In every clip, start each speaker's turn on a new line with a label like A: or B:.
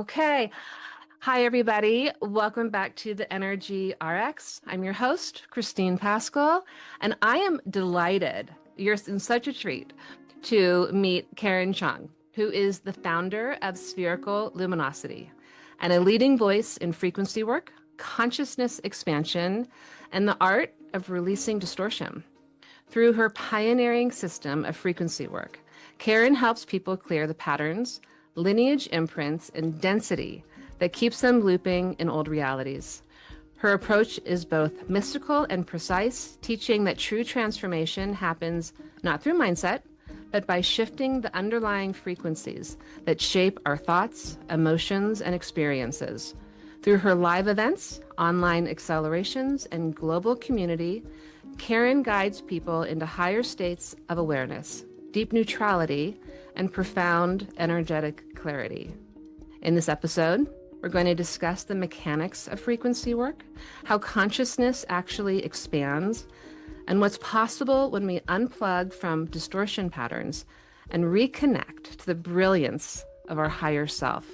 A: Okay. Hi, everybody. Welcome back to the Energy RX. I'm your host, Christine Paschal, and I am delighted, you're in such a treat, to meet Karen Cheong, who is the founder of Spherical Luminosity and a leading voice in frequency work, consciousness expansion, and the art of releasing distortion. Through her pioneering system of frequency work, Karen helps people clear the patterns, lineage imprints, and density that keeps them looping in old realities. Her approach is both mystical and precise, teaching that true transformation happens not through mindset, but by shifting the underlying frequencies that shape our thoughts, emotions, and experiences. Through her live events, online accelerations, and global community, Karen guides people into higher states of awareness, deep neutrality, and profound energetic clarity. In this episode, we're going to discuss the mechanics of frequency work, how consciousness actually expands, and what's possible when we unplug from distortion patterns and reconnect to the brilliance of our higher self.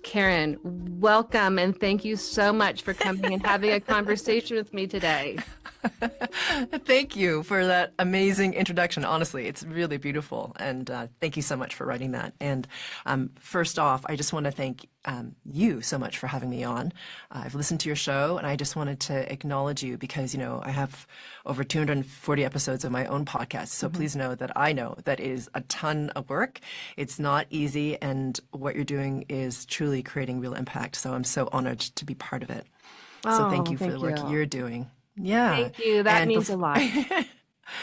A: Karen, welcome, and thank you so much for coming and having a conversation with me today.
B: Thank you for that amazing introduction. Honestly, it's really beautiful, and thank you so much for writing that. And first off, I just want to thank you so much for having me on. I've listened to your show, and I just wanted to acknowledge you because, I have over 240 episodes of my own podcast. So please know that I know that is a ton of work. It's not easy, and what you're doing is truly creating real impact. So I'm so honored to be part of it. So thank you for the work you're doing. Yeah.
A: Thank you. That means a lot.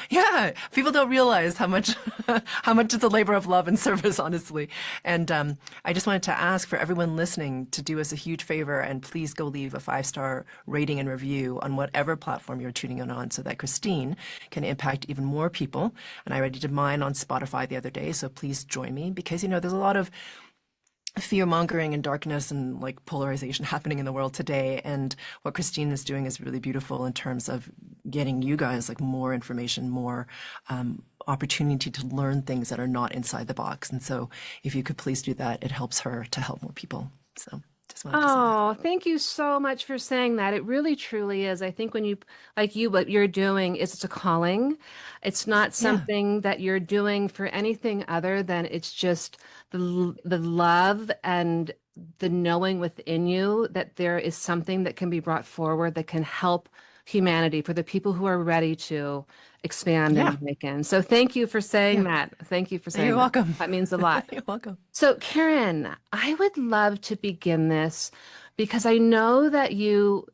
B: Yeah, people don't realize how much it's a labor of love and service, honestly. And I just wanted to ask for everyone listening to do us a huge favor and please go leave a 5-star rating and review on whatever platform you're tuning in on so that Christine can impact even more people. And I already did mine on Spotify the other day, so please join me because, there's a lot of fear-mongering and darkness and like polarization happening in the world today. And what Christine is doing is really beautiful in terms of getting you guys like more information, more opportunity to learn things that are not inside the box. And so if you could please do that, it helps her to help more people. So just wanted to say that.
A: Oh, thank you so much for saying that. It really truly is. I think when you, like you, what you're doing is it's a calling. It's not something that you're doing for anything other than it's just the love and the knowing within you that there is something that can be brought forward that can help humanity for the people who are ready to expand and awaken. So thank you for saying that. Thank you for saying
B: You're welcome.
A: That means a lot.
B: You're welcome.
A: So Karen, I would love to begin this because I know that you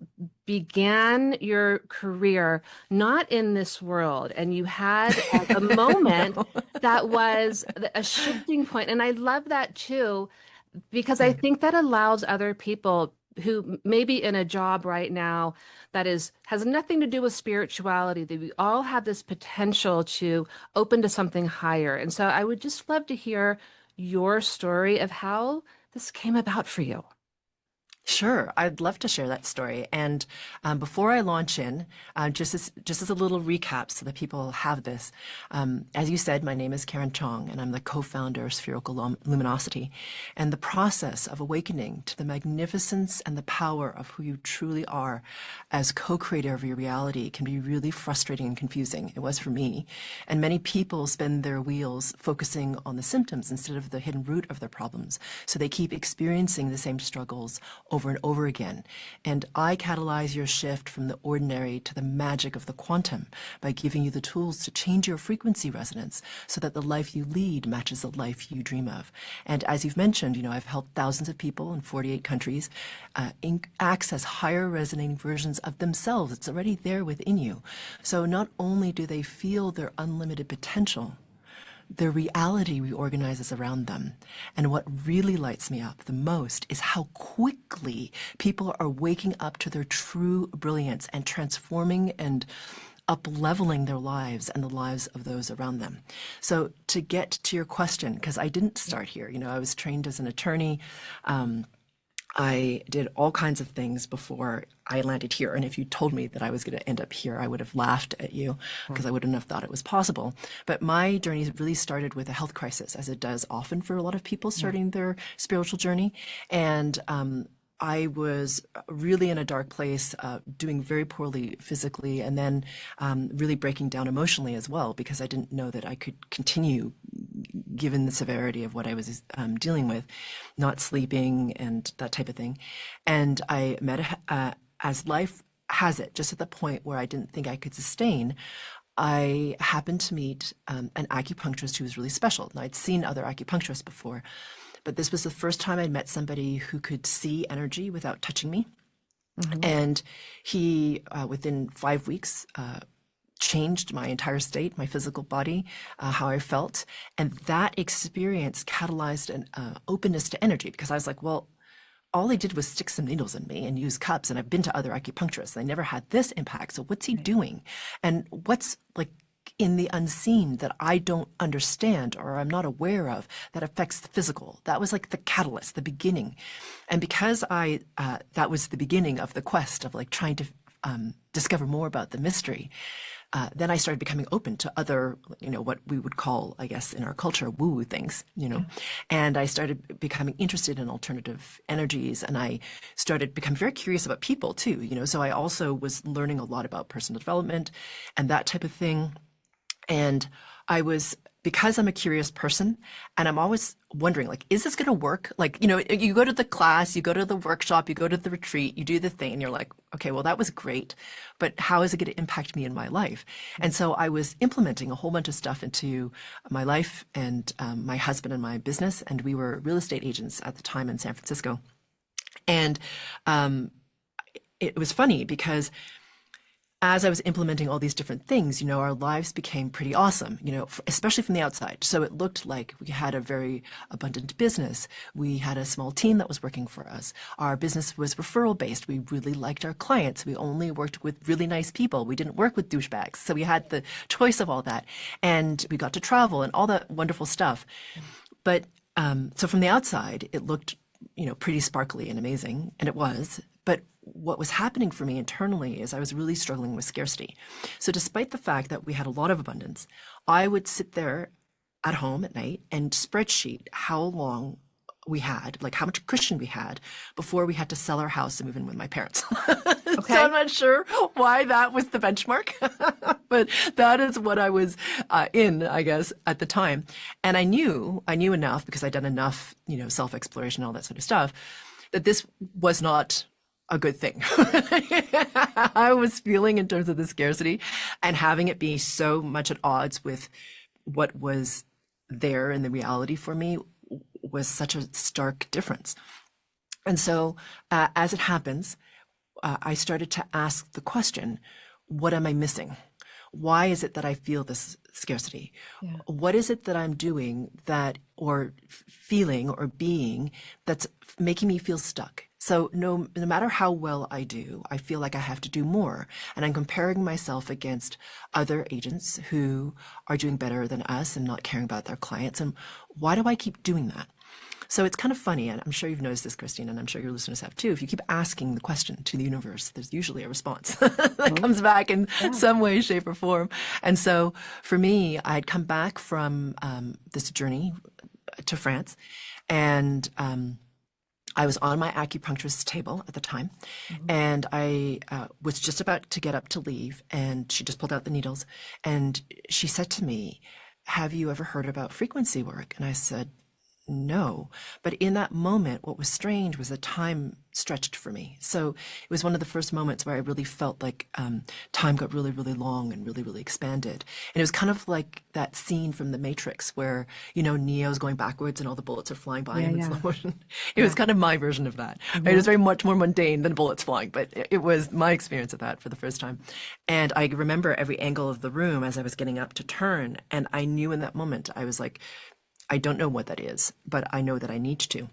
A: began your career not in this world and you had a moment that was a shifting point. And I love that too, because I think that allows other people who may be in a job right now that has nothing to do with spirituality, that we all have this potential to open to something higher. And so I would just love to hear your story of how this came about for you.
B: Sure, I'd love to share that story. And before I launch in, just as a little recap so that people have this, as you said, my name is Karen Cheong, and I'm the co-founder of Spherical Luminosity. And the process of awakening to the magnificence and the power of who you truly are as co-creator of your reality can be really frustrating and confusing. It was for me. And many people spin their wheels focusing on the symptoms instead of the hidden root of their problems. So they keep experiencing the same struggles over and over again. And I catalyze your shift from the ordinary to the magic of the quantum by giving you the tools to change your frequency resonance so that the life you lead matches the life you dream of. And as you've mentioned, I've helped thousands of people in 48 countries access higher resonating versions of themselves. It's already there within you. So not only do they feel their unlimited potential, their reality reorganizes around them. And what really lights me up the most is how quickly people are waking up to their true brilliance and transforming and up-leveling their lives and the lives of those around them. So to get to your question, because I didn't start here, I was trained as an attorney. I did all kinds of things before I landed here. And if you told me that I was going to end up here, I would have laughed at you because I wouldn't have thought it was possible. But my journey really started with a health crisis, as it does often for a lot of people starting their spiritual journey. And I was really in a dark place, doing very poorly physically, and then really breaking down emotionally as well, because I didn't know that I could continue given the severity of what I was dealing with, not sleeping and that type of thing. And I met, as life has it, just at the point where I didn't think I could sustain, I happened to meet an acupuncturist who was really special. And I'd seen other acupuncturists before, but this was the first time I'd met somebody who could see energy without touching me. And he, within 5 weeks, changed my entire state, my physical body, how I felt. And that experience catalyzed an openness to energy, because I was like, well, all he did was stick some needles in me and use cups. And I've been to other acupuncturists. They never had this impact. So what's he doing? And what's like in the unseen that I don't understand or I'm not aware of that affects the physical? That was like the catalyst, the beginning. And because that was the beginning of the quest of like trying to discover more about the mystery, then I started becoming open to other, what we would call, I guess, in our culture, woo-woo things, and I started becoming interested in alternative energies, and I started becoming very curious about people too, so I also was learning a lot about personal development and that type of thing. And because I'm a curious person and I'm always wondering, like, is this going to work? Like, you go to the class, you go to the workshop, you go to the retreat, you do the thing, and you're like, okay, well, that was great, but how is it going to impact me in my life? And so I was implementing a whole bunch of stuff into my life and my husband and my business. And we were real estate agents at the time in San Francisco. And it was funny because as I was implementing all these different things, our lives became pretty awesome, especially from the outside. So it looked like we had a very abundant business. We had a small team that was working for us. Our business was referral based. We really liked our clients. We only worked with really nice people. We didn't work with douchebags. So we had the choice of all that. And we got to travel and all that wonderful stuff. But so from the outside, it looked, pretty sparkly and amazing. And it was. But what was happening for me internally is I was really struggling with scarcity. So despite the fact that we had a lot of abundance, I would sit there at home at night and spreadsheet how long we had, like how much cushion we had before we had to sell our house and move in with my parents.
A: Okay.
B: So I'm not sure why that was the benchmark, but that is what I was in, I guess, at the time. And I knew enough because I'd done enough, self-exploration, all that sort of stuff, that this was not a good thing. I was feeling in terms of the scarcity and having it be so much at odds with what was there in the reality for me was such a stark difference. And so as it happens, I started to ask the question, what am I missing? Why is it that I feel this scarcity? Yeah. What is it that I'm doing or feeling or being that's making me feel stuck? So no matter how well I do, I feel like I have to do more. And I'm comparing myself against other agents who are doing better than us and not caring about their clients. And why do I keep doing that? So it's kind of funny, and I'm sure you've noticed this, Christine, and I'm sure your listeners have too. If you keep asking the question to the universe, there's usually a response that comes back in some way, shape, or form. And so for me, I'd come back from this journey to France, and I was on my acupuncturist's table at the time, and I was just about to get up to leave, and she just pulled out the needles, and she said to me, "Have you ever heard about frequency work?" And I said, no. But in that moment, what was strange was the time stretched for me. So it was one of the first moments where I really felt like time got really, really long and really, really expanded. And it was kind of like that scene from The Matrix where, Neo's going backwards and all the bullets are flying by him in slow motion. It was kind of my version of that. It was very much more mundane than bullets flying, but it was my experience of that for the first time. And I remember every angle of the room as I was getting up to turn. And I knew in that moment, I was like, I don't know what that is, but I know that I need to.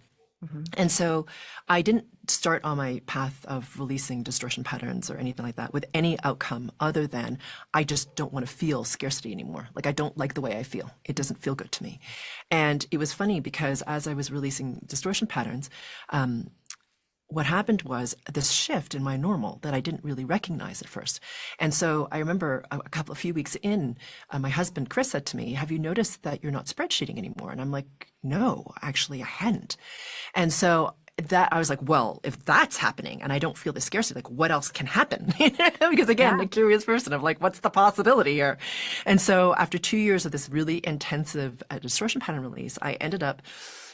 B: And so I didn't start on my path of releasing distortion patterns or anything like that with any outcome other than I just don't want to feel scarcity anymore. Like I don't like the way I feel. It doesn't feel good to me. And it was funny because as I was releasing distortion patterns, what happened was this shift in my normal that I didn't really recognize at first. And so I remember a few weeks in, my husband, Chris, said to me, have you noticed that you're not spreadsheeting anymore? And I'm like, no, actually I hadn't. And so that I was like, well, if that's happening and I don't feel the scarcity, like what else can happen? Because again, a curious person of like, what's the possibility here? And so after 2 years of this really intensive distortion pattern release, I ended up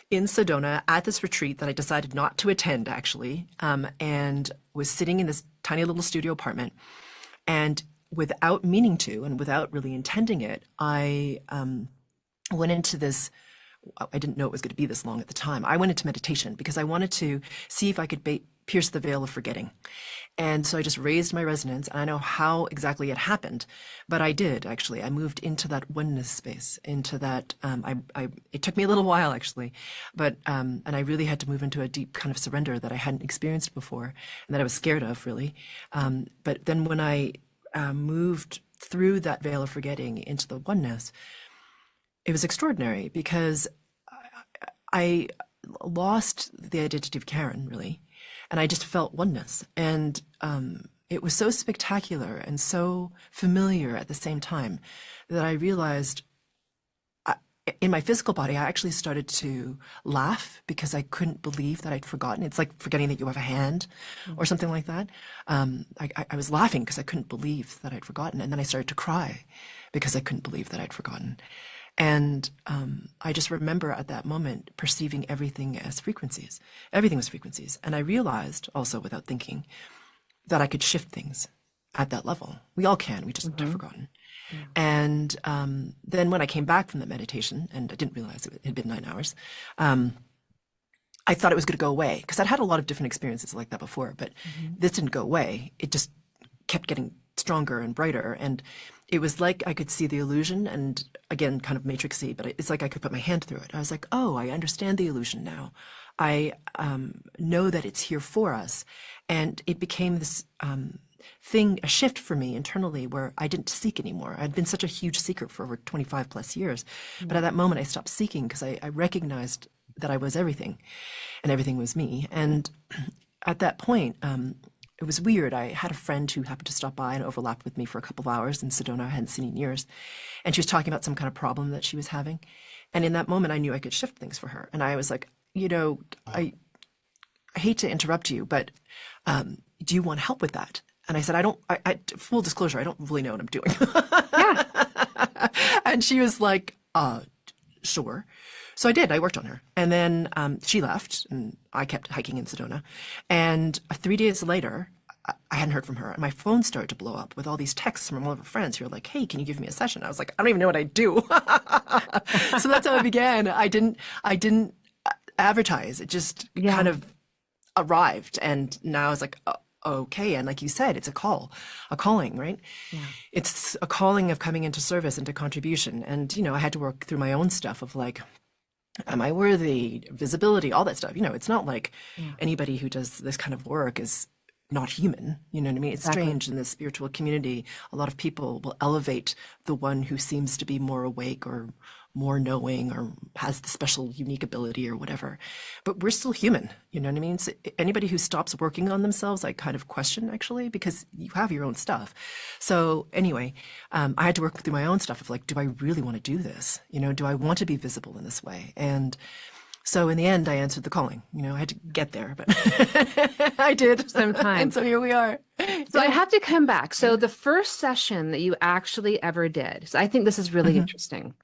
B: in Sedona at this retreat that I decided not to attend actually, and was sitting in this tiny little studio apartment. And without meaning to, and without really intending it, I went into this. I didn't know it was going to be this long at the time. I went into meditation because I wanted to see if I could pierce the veil of forgetting. And so I just raised my resonance. And I know how exactly it happened, but I did actually. I moved into that oneness space, into that. It took me a little while actually, but and I really had to move into a deep kind of surrender that I hadn't experienced before, and that I was scared of really. But then when I moved through that veil of forgetting into the oneness, it was extraordinary because I lost the identity of Karen, really, and I just felt oneness. And it was so spectacular and so familiar at the same time that I realized in my physical body, I actually started to laugh because I couldn't believe that I'd forgotten. It's like forgetting that you have a hand or something like that. I was laughing because I couldn't believe that I'd forgotten. And then I started to cry because I couldn't believe that I'd forgotten. And I just remember at that moment perceiving everything as frequencies. Everything was frequencies. And I realized also without thinking that I could shift things at that level. We all can, we just have forgotten. Yeah. And then when I came back from the meditation, and I didn't realize it had been 9 hours, I thought it was going to go away because I'd had a lot of different experiences like that before, but this didn't go away. It just kept getting stronger and brighter. And it was like I could see the illusion, and again, kind of matrixy, but it's like I could put my hand through it. I was like, oh, I understand the illusion now. I know that it's here for us. And it became this thing, a shift for me internally where I didn't seek anymore. I'd been such a huge seeker for over 25 plus years. But at that moment, I stopped seeking because I recognized that I was everything and everything was me. And at that point, it was weird. I had a friend who happened to stop by and overlap with me for a couple of hours in Sedona. I hadn't seen in years. And she was talking about some kind of problem that she was having. And in that moment, I knew I could shift things for her. And I was like, you know, I hate to interrupt you, but do you want help with that? And I said, full disclosure, I don't really know what I'm doing. Yeah. And she was like, sure. So I did. I worked on her. And then she left, and I kept hiking in Sedona. And 3 days later, I hadn't heard from her. And my phone started to blow up with all these texts from all of her friends who were like, hey, can you give me a session? I was like, I don't even know what I do. So that's how it began. I didn't advertise. It just kind of arrived. And now I was like, okay. And like you said, it's a calling, right? Yeah. It's a calling of coming into service, into contribution. And, you know, I had to work through my own stuff of like, am I worthy, visibility, all that stuff. You know, it's not like anybody who does this kind of work is not human. You know what I mean? It's strange in the spiritual community. A lot of people will elevate the one who seems to be more awake or more knowing or has the special unique ability or whatever. But we're still human. You know what I mean? So anybody who stops working on themselves, I kind of question actually, because you have your own stuff. So anyway, I had to work through my own stuff of like, do I really want to do this? You know, do I want to be visible in this way? And so in the end, I answered the calling. You know, I had to get there, but I did.
A: Sometime.
B: And so here we are.
A: So I have to come back. So the first session that you actually ever did, so I think this is really interesting.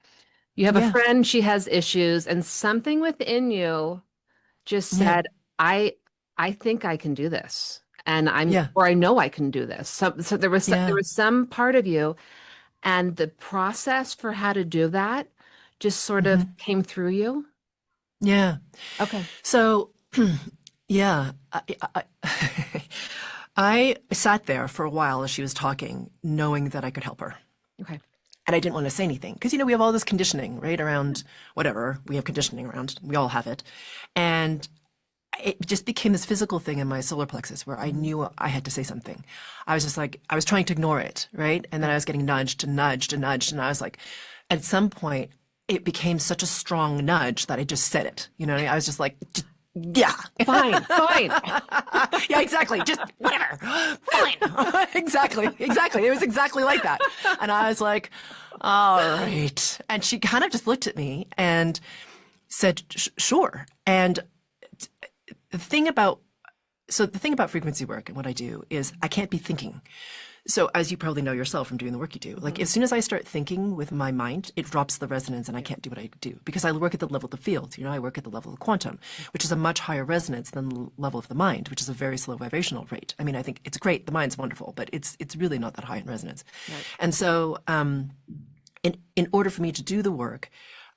A: You have a friend, she has issues, and something within you just said, I think I can do this. And or I know I can do this. So there was some part of you, and the process for how to do that just sort of came through you.
B: Yeah.
A: Okay.
B: So, I sat there for a while as she was talking, knowing that I could help her.
A: Okay.
B: And I didn't want to say anything because, you know, we have all this conditioning, right? Around whatever we have conditioning around. We all have it. And it just became this physical thing in my solar plexus where I knew I had to say something. I was just like, I was trying to ignore it, right? And then I was getting nudged and nudged and nudged. And I was like, at some point, it became such a strong nudge that I just said it. You know, I was just like, Yeah.
A: Fine, fine.
B: Yeah, exactly. Just whatever. Fine. Exactly. Exactly. It was exactly like that. And I was like, all right. And she kind of just looked at me and said, sure. And the thing about the thing about frequency work and what I do is I can't be thinking. So as you probably know yourself from doing the work you do, like as soon as I start thinking with my mind, it drops the resonance and I can't do what I do because I work at the level of the field. I work at the level of quantum, which is a much higher resonance than the level of the mind, which is a very slow vibrational rate. I mean, I think it's great. The mind's wonderful, but it's really not that high in resonance. Right. And so in order for me to do the work,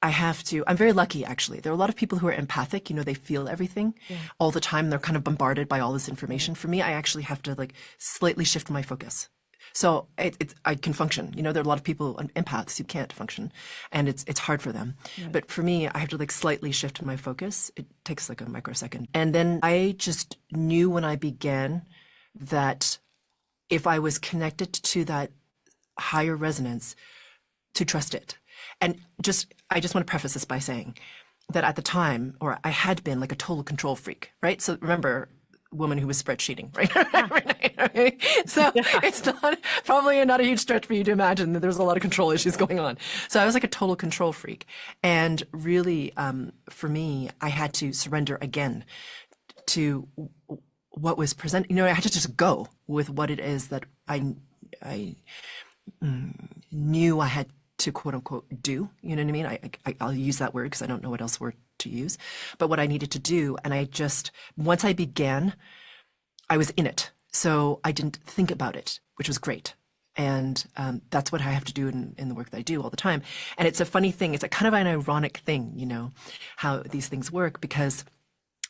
B: I'm very lucky, actually. There are a lot of people who are empathic, they feel everything all the time. They're kind of bombarded by all this information. For me, I actually have to slightly shift my focus. So I can function. There are a lot of people, empaths, who can't function, and it's hard for them. Right. But for me, I have to slightly shift my focus. It takes a microsecond. And then I just knew when I began that if I was connected to that higher resonance, to trust it. And I just want to preface this by saying that at the time, or I had been a total control freak, right? So remember, woman who was spreadsheeting, right? Right? So it's probably not a huge stretch for you to imagine that there's a lot of control issues going on. So I was a total control freak. And really, for me, I had to surrender again to what was presented. I had to just go with what it is that I knew I had to quote unquote do, you know what I mean? I'll use that word because I don't know what else word to use, but what I needed to do. And once I began, I was in it. So I didn't think about it, which was great. And that's what I have to do in the work that I do all the time. And it's a funny thing. It's a kind of an ironic thing, how these things work, because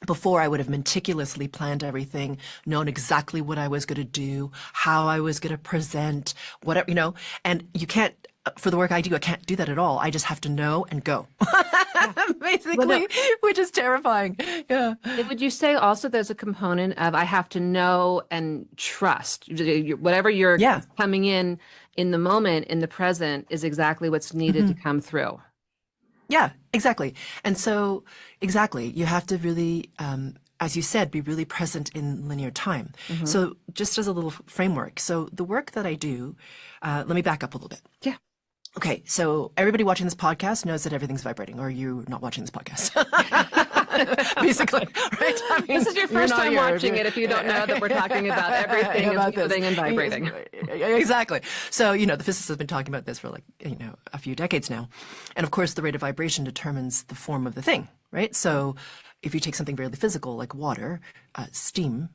B: before I would have meticulously planned everything, known exactly what I was going to do, how I was going to present, whatever, and you can't, for the work I do, I can't do that at all. I just have to know and go, basically, which is terrifying. Yeah.
A: Would you say also there's a component of I have to know and trust whatever you're coming in the moment, in the present, is exactly what's needed to come through?
B: Yeah, exactly. And so, exactly, you have to really, as you said, be really present in linear time. So just as a little framework, so the work that I do, let me back up a little bit.
A: Yeah.
B: Okay, so everybody watching this podcast knows that everything's vibrating, or you're not watching this podcast. Basically, right? I mean,
A: this is your first time watching it if you don't know that we're talking about everything is moving and vibrating.
B: Exactly. So, the physicists have been talking about this for a few decades now. And of course, the rate of vibration determines the form of the thing, right? So if you take something very physical like water, steam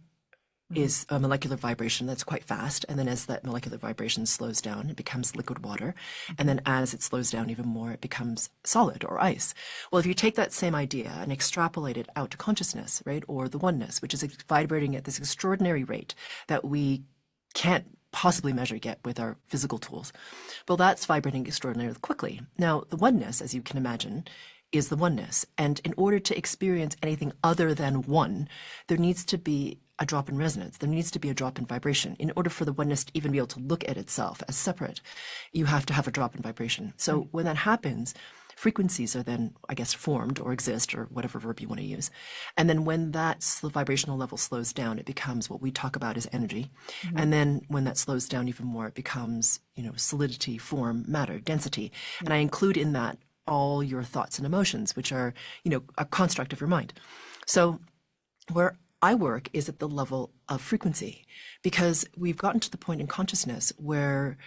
B: is a molecular vibration that's quite fast. And then as that molecular vibration slows down, it becomes liquid water. And then as it slows down even more, it becomes solid or ice. Well, if you take that same idea and extrapolate it out to consciousness, right, or the oneness, which is vibrating at this extraordinary rate that we can't possibly measure yet with our physical tools, well, that's vibrating extraordinarily quickly. Now, the oneness, as you can imagine, is the oneness. And in order to experience anything other than one, there needs to be a drop in resonance. There needs to be a drop in vibration. In order for the oneness to even be able to look at itself as separate, you have to have a drop in vibration. So when that happens, frequencies are then, I guess, formed or exist, or whatever verb you want to use. And then when that vibrational level slows down, it becomes what we talk about as energy. And then when that slows down even more, it becomes, solidity, form, matter, density. And I include in that all your thoughts and emotions, which are, a construct of your mind. So where I work is at the level of frequency, because we've gotten to the point in consciousness where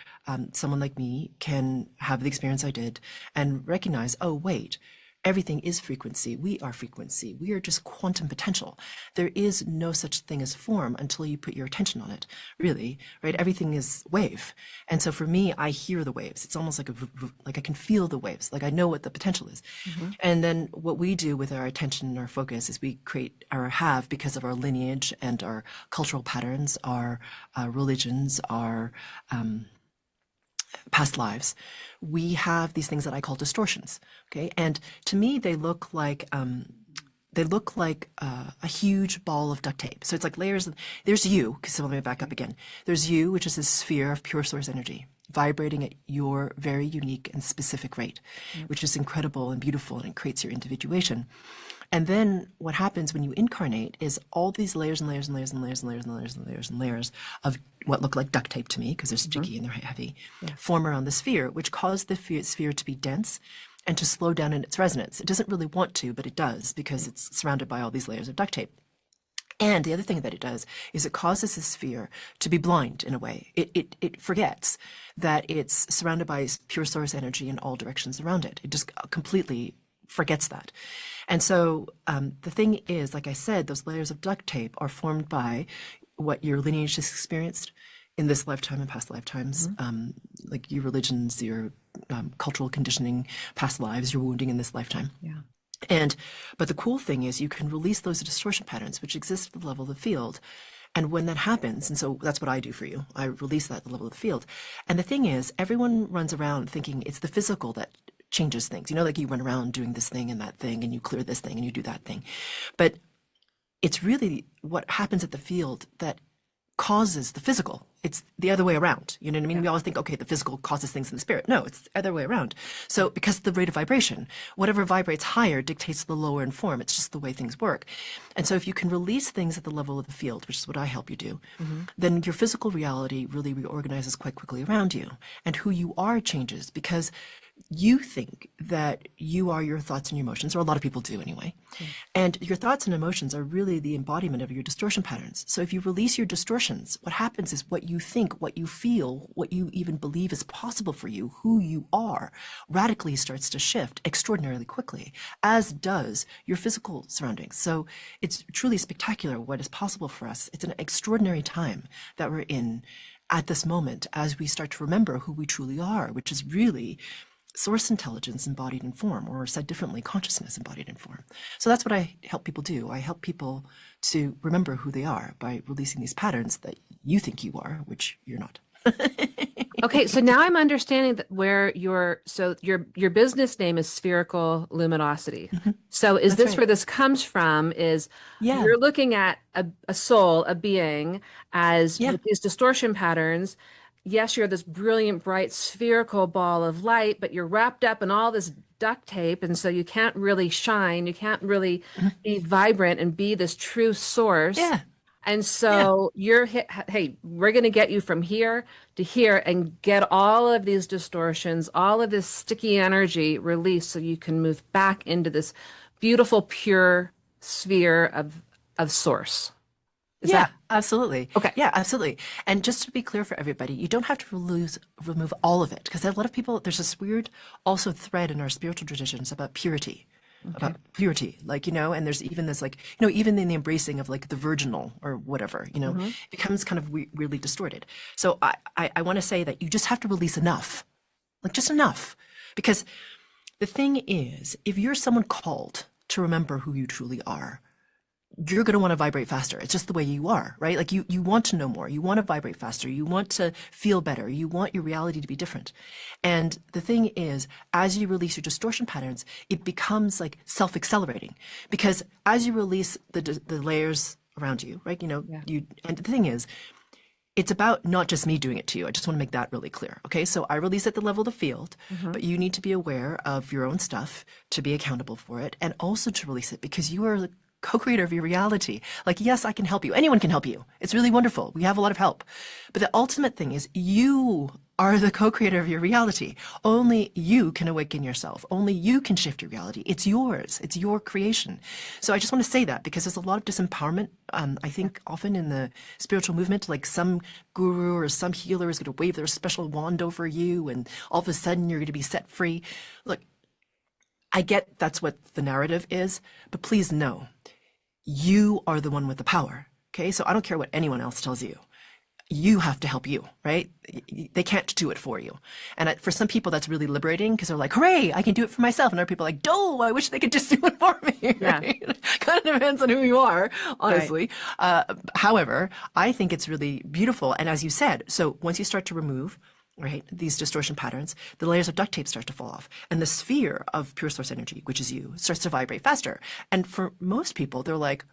B: someone like me can have the experience I did and recognize, oh, wait, everything is frequency. We are frequency. We are just quantum potential. There is no such thing as form until you put your attention on it, really, right? Everything is wave. And so for me, I hear the waves. It's almost like I can feel the waves. Like I know what the potential is. And then what we do with our attention and our focus is we create or have, because of our lineage and our cultural patterns, our religions, our past lives, we have these things that I call distortions. Okay. And to me, they look like they look like a huge ball of duct tape. So it's like layers. There's you, because let me back up again. There's you, which is a sphere of pure source energy, vibrating at your very unique and specific rate, which is incredible and beautiful, and it creates your individuation. And then what happens when you incarnate is all these layers and layers and layers and layers and layers and layers and layers and layers of what look like duct tape to me, because they're sticky and they're heavy, form around the sphere, which cause the sphere to be dense and to slow down in its resonance. It doesn't really want to, but it does, because it's surrounded by all these layers of duct tape. And the other thing that it does is it causes the sphere to be blind in a way. It forgets that it's surrounded by pure source energy in all directions around it. It just completely forgets that. And so the thing is, like I said, those layers of duct tape are formed by what your lineage has experienced in this lifetime and past lifetimes, like your religions, your cultural conditioning, past lives, your wounding in this lifetime.
A: Yeah.
B: But the cool thing is you can release those distortion patterns which exist at the level of the field. And when that happens, and so that's what I do for you, I release that at the level of the field. And the thing is, everyone runs around thinking it's the physical that changes things. You know, like you run around doing this thing and that thing, and you clear this thing and you do that thing. But it's really what happens at the field that causes the physical. It's the other way around. You know what I mean? We always think, okay, the physical causes things in the spirit. No, it's the other way around. So because of the rate of vibration, whatever vibrates higher dictates the lower in form. It's just the way things work. And so if you can release things at the level of the field, which is what I help you do, then your physical reality really reorganizes quite quickly around you. And who you are changes, because you think that you are your thoughts and your emotions, or a lot of people do anyway. And your thoughts and emotions are really the embodiment of your distortion patterns. So if you release your distortions, what happens is what you think, what you feel, what you even believe is possible for you, who you are, radically starts to shift extraordinarily quickly, as does your physical surroundings. So it's truly spectacular what is possible for us. It's an extraordinary time that we're in at this moment as we start to remember who we truly are, which is really source intelligence embodied in form, or said differently, consciousness embodied in form. So that's what I help people do. I help people to remember who they are by releasing these patterns that you think you are, which you're not.
A: Okay, so now I'm understanding that where your business name is Spherical Luminosity. So is this where this comes from? Is you're looking at a soul, a being, as with these distortion patterns. Yes, you're this brilliant, bright, spherical ball of light, but you're wrapped up in all this duct tape, and so you can't really shine. You can't really be vibrant and be this true source. And so you're hey, we're going to get you from here to here and get all of these distortions, all of this sticky energy released, so you can move back into this beautiful, pure sphere of source.
B: Absolutely.
A: Okay.
B: Yeah, absolutely. And just to be clear for everybody, you don't have to remove all of it, because a lot of people, there's this weird also thread in our spiritual traditions about purity. About purity, like, you know, and there's even this, like, you know, even in the embracing of like the virginal or whatever, you know, becomes kind of weirdly distorted. So I want to say that you just have to release enough, like just enough, because the thing is, if you're someone called to remember who you truly are, you're going to want to vibrate faster. It's just the way you are, right? Like you want to know more. You want to vibrate faster. You want to feel better. You want your reality to be different. And the thing is, as you release your distortion patterns, it becomes like self-accelerating, because as you release the layers around you, right? You know, and the thing is, it's about not just me doing it to you. I just want to make that really clear. Okay. So I release at the level of the field, but you need to be aware of your own stuff to be accountable for it, and also to release it, because you are co-creator of your reality. Like, yes, I can help you. Anyone can help you. It's really wonderful. We have a lot of help. But the ultimate thing is you are the co-creator of your reality. Only you can awaken yourself. Only you can shift your reality. It's yours. It's your creation. So I just want to say that, because there's a lot of disempowerment. I think often in the spiritual movement, like some guru or some healer is going to wave their special wand over you, and all of a sudden you're going to be set free. Look, I get that's what the narrative is, but please know, you are the one with the power. Okay. So I don't care what anyone else tells you. You have to help you, right? They can't do it for you. And for some people, that's really liberating, because they're like, hooray, I can do it for myself. And other people are like, oh, I wish they could just do it for me. Right? Kind of depends on who you are, honestly. However, I think it's really beautiful. And as you said, so once you start to remove right, these distortion patterns, the layers of duct tape start to fall off. And the sphere of pure source energy, which is you, starts to vibrate faster. And for most people, they're like,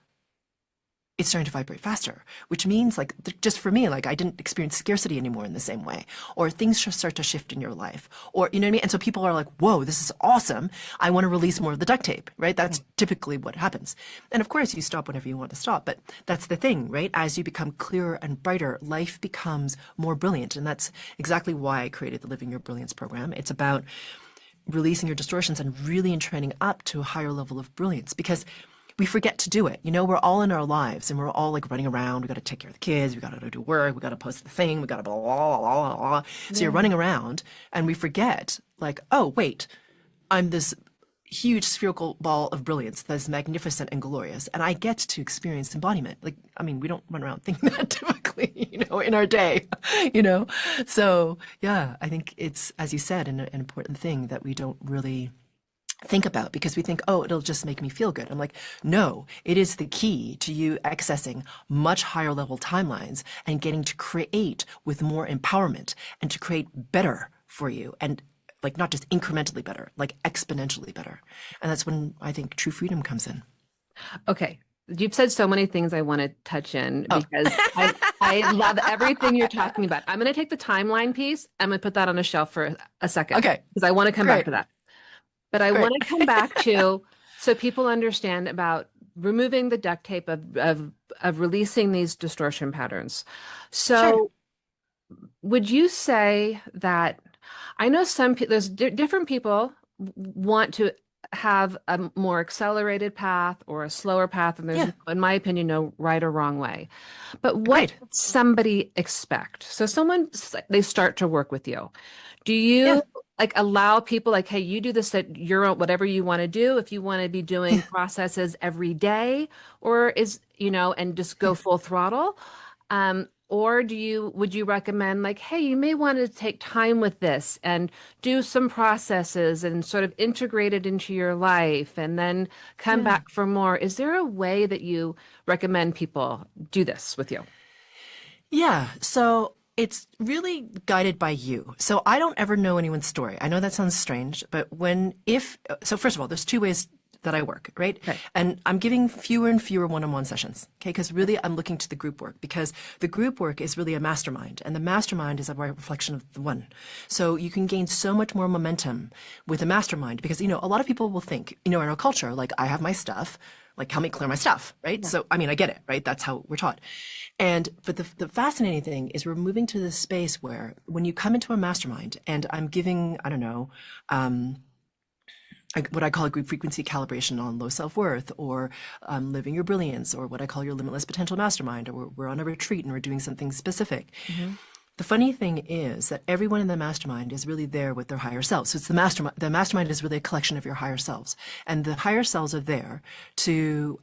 B: it's starting to vibrate faster, which means like, just for me, like I didn't experience scarcity anymore in the same way, or things just start to shift in your life, or, you know what I mean? And so people are like, whoa, this is awesome. I want to release more of the duct tape, right? That's typically what happens. And of course you stop whenever you want to stop, but that's the thing, right? As you become clearer and brighter, life becomes more brilliant. And that's exactly why I created the Living Your Brilliance program. It's about releasing your distortions and really entraining up to a higher level of brilliance, because we forget to do it. You know, we're all in our lives and we're all like running around. We got to take care of the kids. We got to do work. We got to post the thing. We got to blah, blah, blah, blah, blah. So you're running around and we forget like, oh, wait, I'm this huge spherical ball of brilliance that's magnificent and glorious. And I get to experience embodiment. Like, I mean, we don't run around thinking that typically, you know, in our day, you know? So yeah, I think it's, as you said, an important thing that we don't really think about, because we think, oh, it'll just make me feel good. I'm like, no, it is the key to you accessing much higher level timelines and getting to create with more empowerment and to create better for you. And like, not just incrementally better, like exponentially better. And that's when I think true freedom comes in.
A: Okay. You've said so many things I want to touch in because I love everything you're talking about. I'm going to take the timeline piece. I'm going to put that on a shelf for a second.
B: Okay.
A: Because I want to come back to that. But I
B: Great.
A: want to come back to, so people understand about removing the duct tape of releasing these distortion patterns. So would you say that, I know some people, there's different people want to have a more accelerated path or a slower path, and there's, in my opinion, no right or wrong way. But what would somebody expect? So they start to work with you. Do you like allow people like, hey, you do this at your own, whatever you want to do, if you want to be doing processes every day, or is, you know, and just go full throttle? Or would you recommend like, hey, you may want to take time with this and do some processes and sort of integrate it into your life and then come back for more? Is there a way that you recommend people do this with you?
B: Yeah. So it's really guided by you. So I don't ever know anyone's story. I know that sounds strange, but so first of all, there's two ways that I work, right? Okay. And I'm giving fewer and fewer one-on-one sessions, okay? Because really I'm looking to the group work, because the group work is really a mastermind, and the mastermind is a reflection of the one. So you can gain so much more momentum with a mastermind, because, you know, a lot of people will think, you know, in our culture, like, I have my stuff, like, help me clear my stuff, right? Yeah. So, I mean, I get it, right? That's how we're taught. But the fascinating thing is we're moving to this space where when you come into a mastermind, and I'm giving, I don't know, what I call a group frequency calibration on low self-worth, or living your brilliance, or what I call your limitless potential mastermind, or we're on a retreat and we're doing something specific. Mm-hmm. The funny thing is that everyone in the mastermind is really there with their higher selves. So it's the mastermind. The mastermind is really a collection of your higher selves, and the higher selves are there to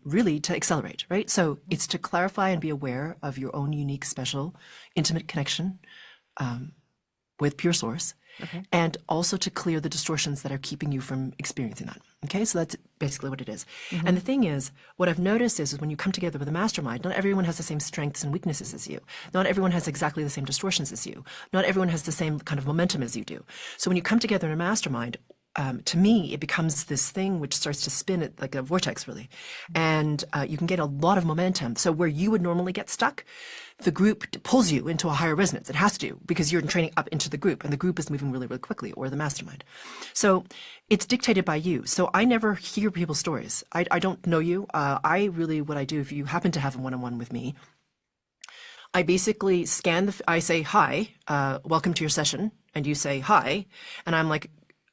B: really to accelerate, right? So it's to clarify and be aware of your own unique, special, intimate connection with pure source. Okay. And also to clear the distortions that are keeping you from experiencing that. Okay, so that's basically what it is. Mm-hmm. And the thing is, what I've noticed is when you come together with a mastermind, not everyone has the same strengths and weaknesses as you. Not everyone has exactly the same distortions as you. Not everyone has the same kind of momentum as you do. So when you come together in a mastermind, to me, it becomes this thing which starts to spin it like a vortex, really. And you can get a lot of momentum. So where you would normally get stuck, the group pulls you into a higher resonance. It has to, because you're training up into the group, and the group is moving really, really quickly, or the mastermind. So it's dictated by you. So I never hear people's stories. I don't know you. What I do, if you happen to have a one-on-one with me, I basically scan I say, hi, welcome to your session. And you say, hi. And I'm like,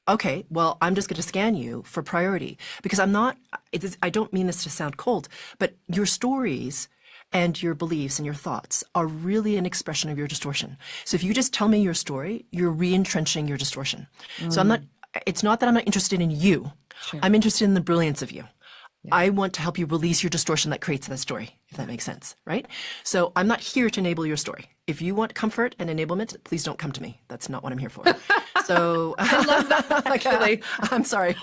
B: okay, well, I'm just going to scan you for priority, because I don't mean this to sound cold, but your stories and your beliefs and your thoughts are really an expression of your distortion. So if you just tell me your story, you're re-entrenching your distortion. Mm. So it's not that I'm not interested in you. Sure. I'm interested in the brilliance of you. Yeah. I want to help you release your distortion that creates that story, if that makes sense, right? So I'm not here to enable your story. if you want comfort and enablement, please don't come to me. That's not what I'm here for. So
A: I love that, actually.
B: I'm sorry.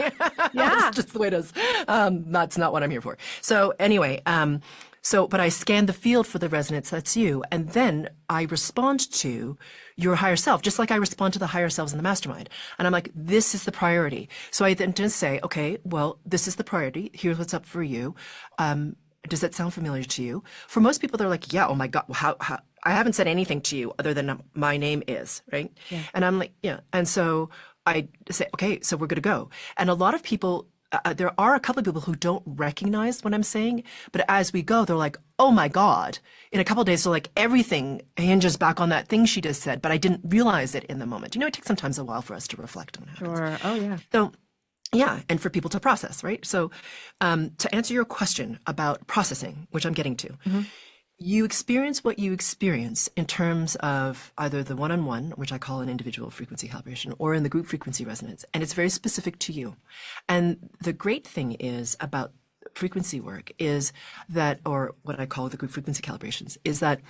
A: Yeah.
B: It's just the way it is. That's not what I'm here for. So anyway, but I scan the field for the resonance, that's you, and then I respond to your higher self, just like I respond to the higher selves in the mastermind. And I'm like, this is the priority. So I then just say, okay, well, this is the priority. Here's what's up for you. Does that sound familiar to you? For most people, they're like, yeah, oh my God, how I haven't said anything to you other than my name is, right? Yeah. And I'm like, yeah. And so I say, okay, so we're good to go. And a lot of people, there are a couple of people who don't recognize what I'm saying, but as we go, they're like, oh my God. In a couple of days, they're like, everything hinges back on that thing she just said, but I didn't realize it in the moment. You know, it takes sometimes a while for us to reflect on what happens.
A: Sure. Oh, yeah.
B: So, yeah, and for people to process, right? So to answer your question about processing, which I'm getting to, you experience what you experience in terms of either the one-on-one, which I call an individual frequency calibration, or in the group frequency resonance, and it's very specific to you. And the great thing is about frequency work is that, or what I call the group frequency calibrations, is that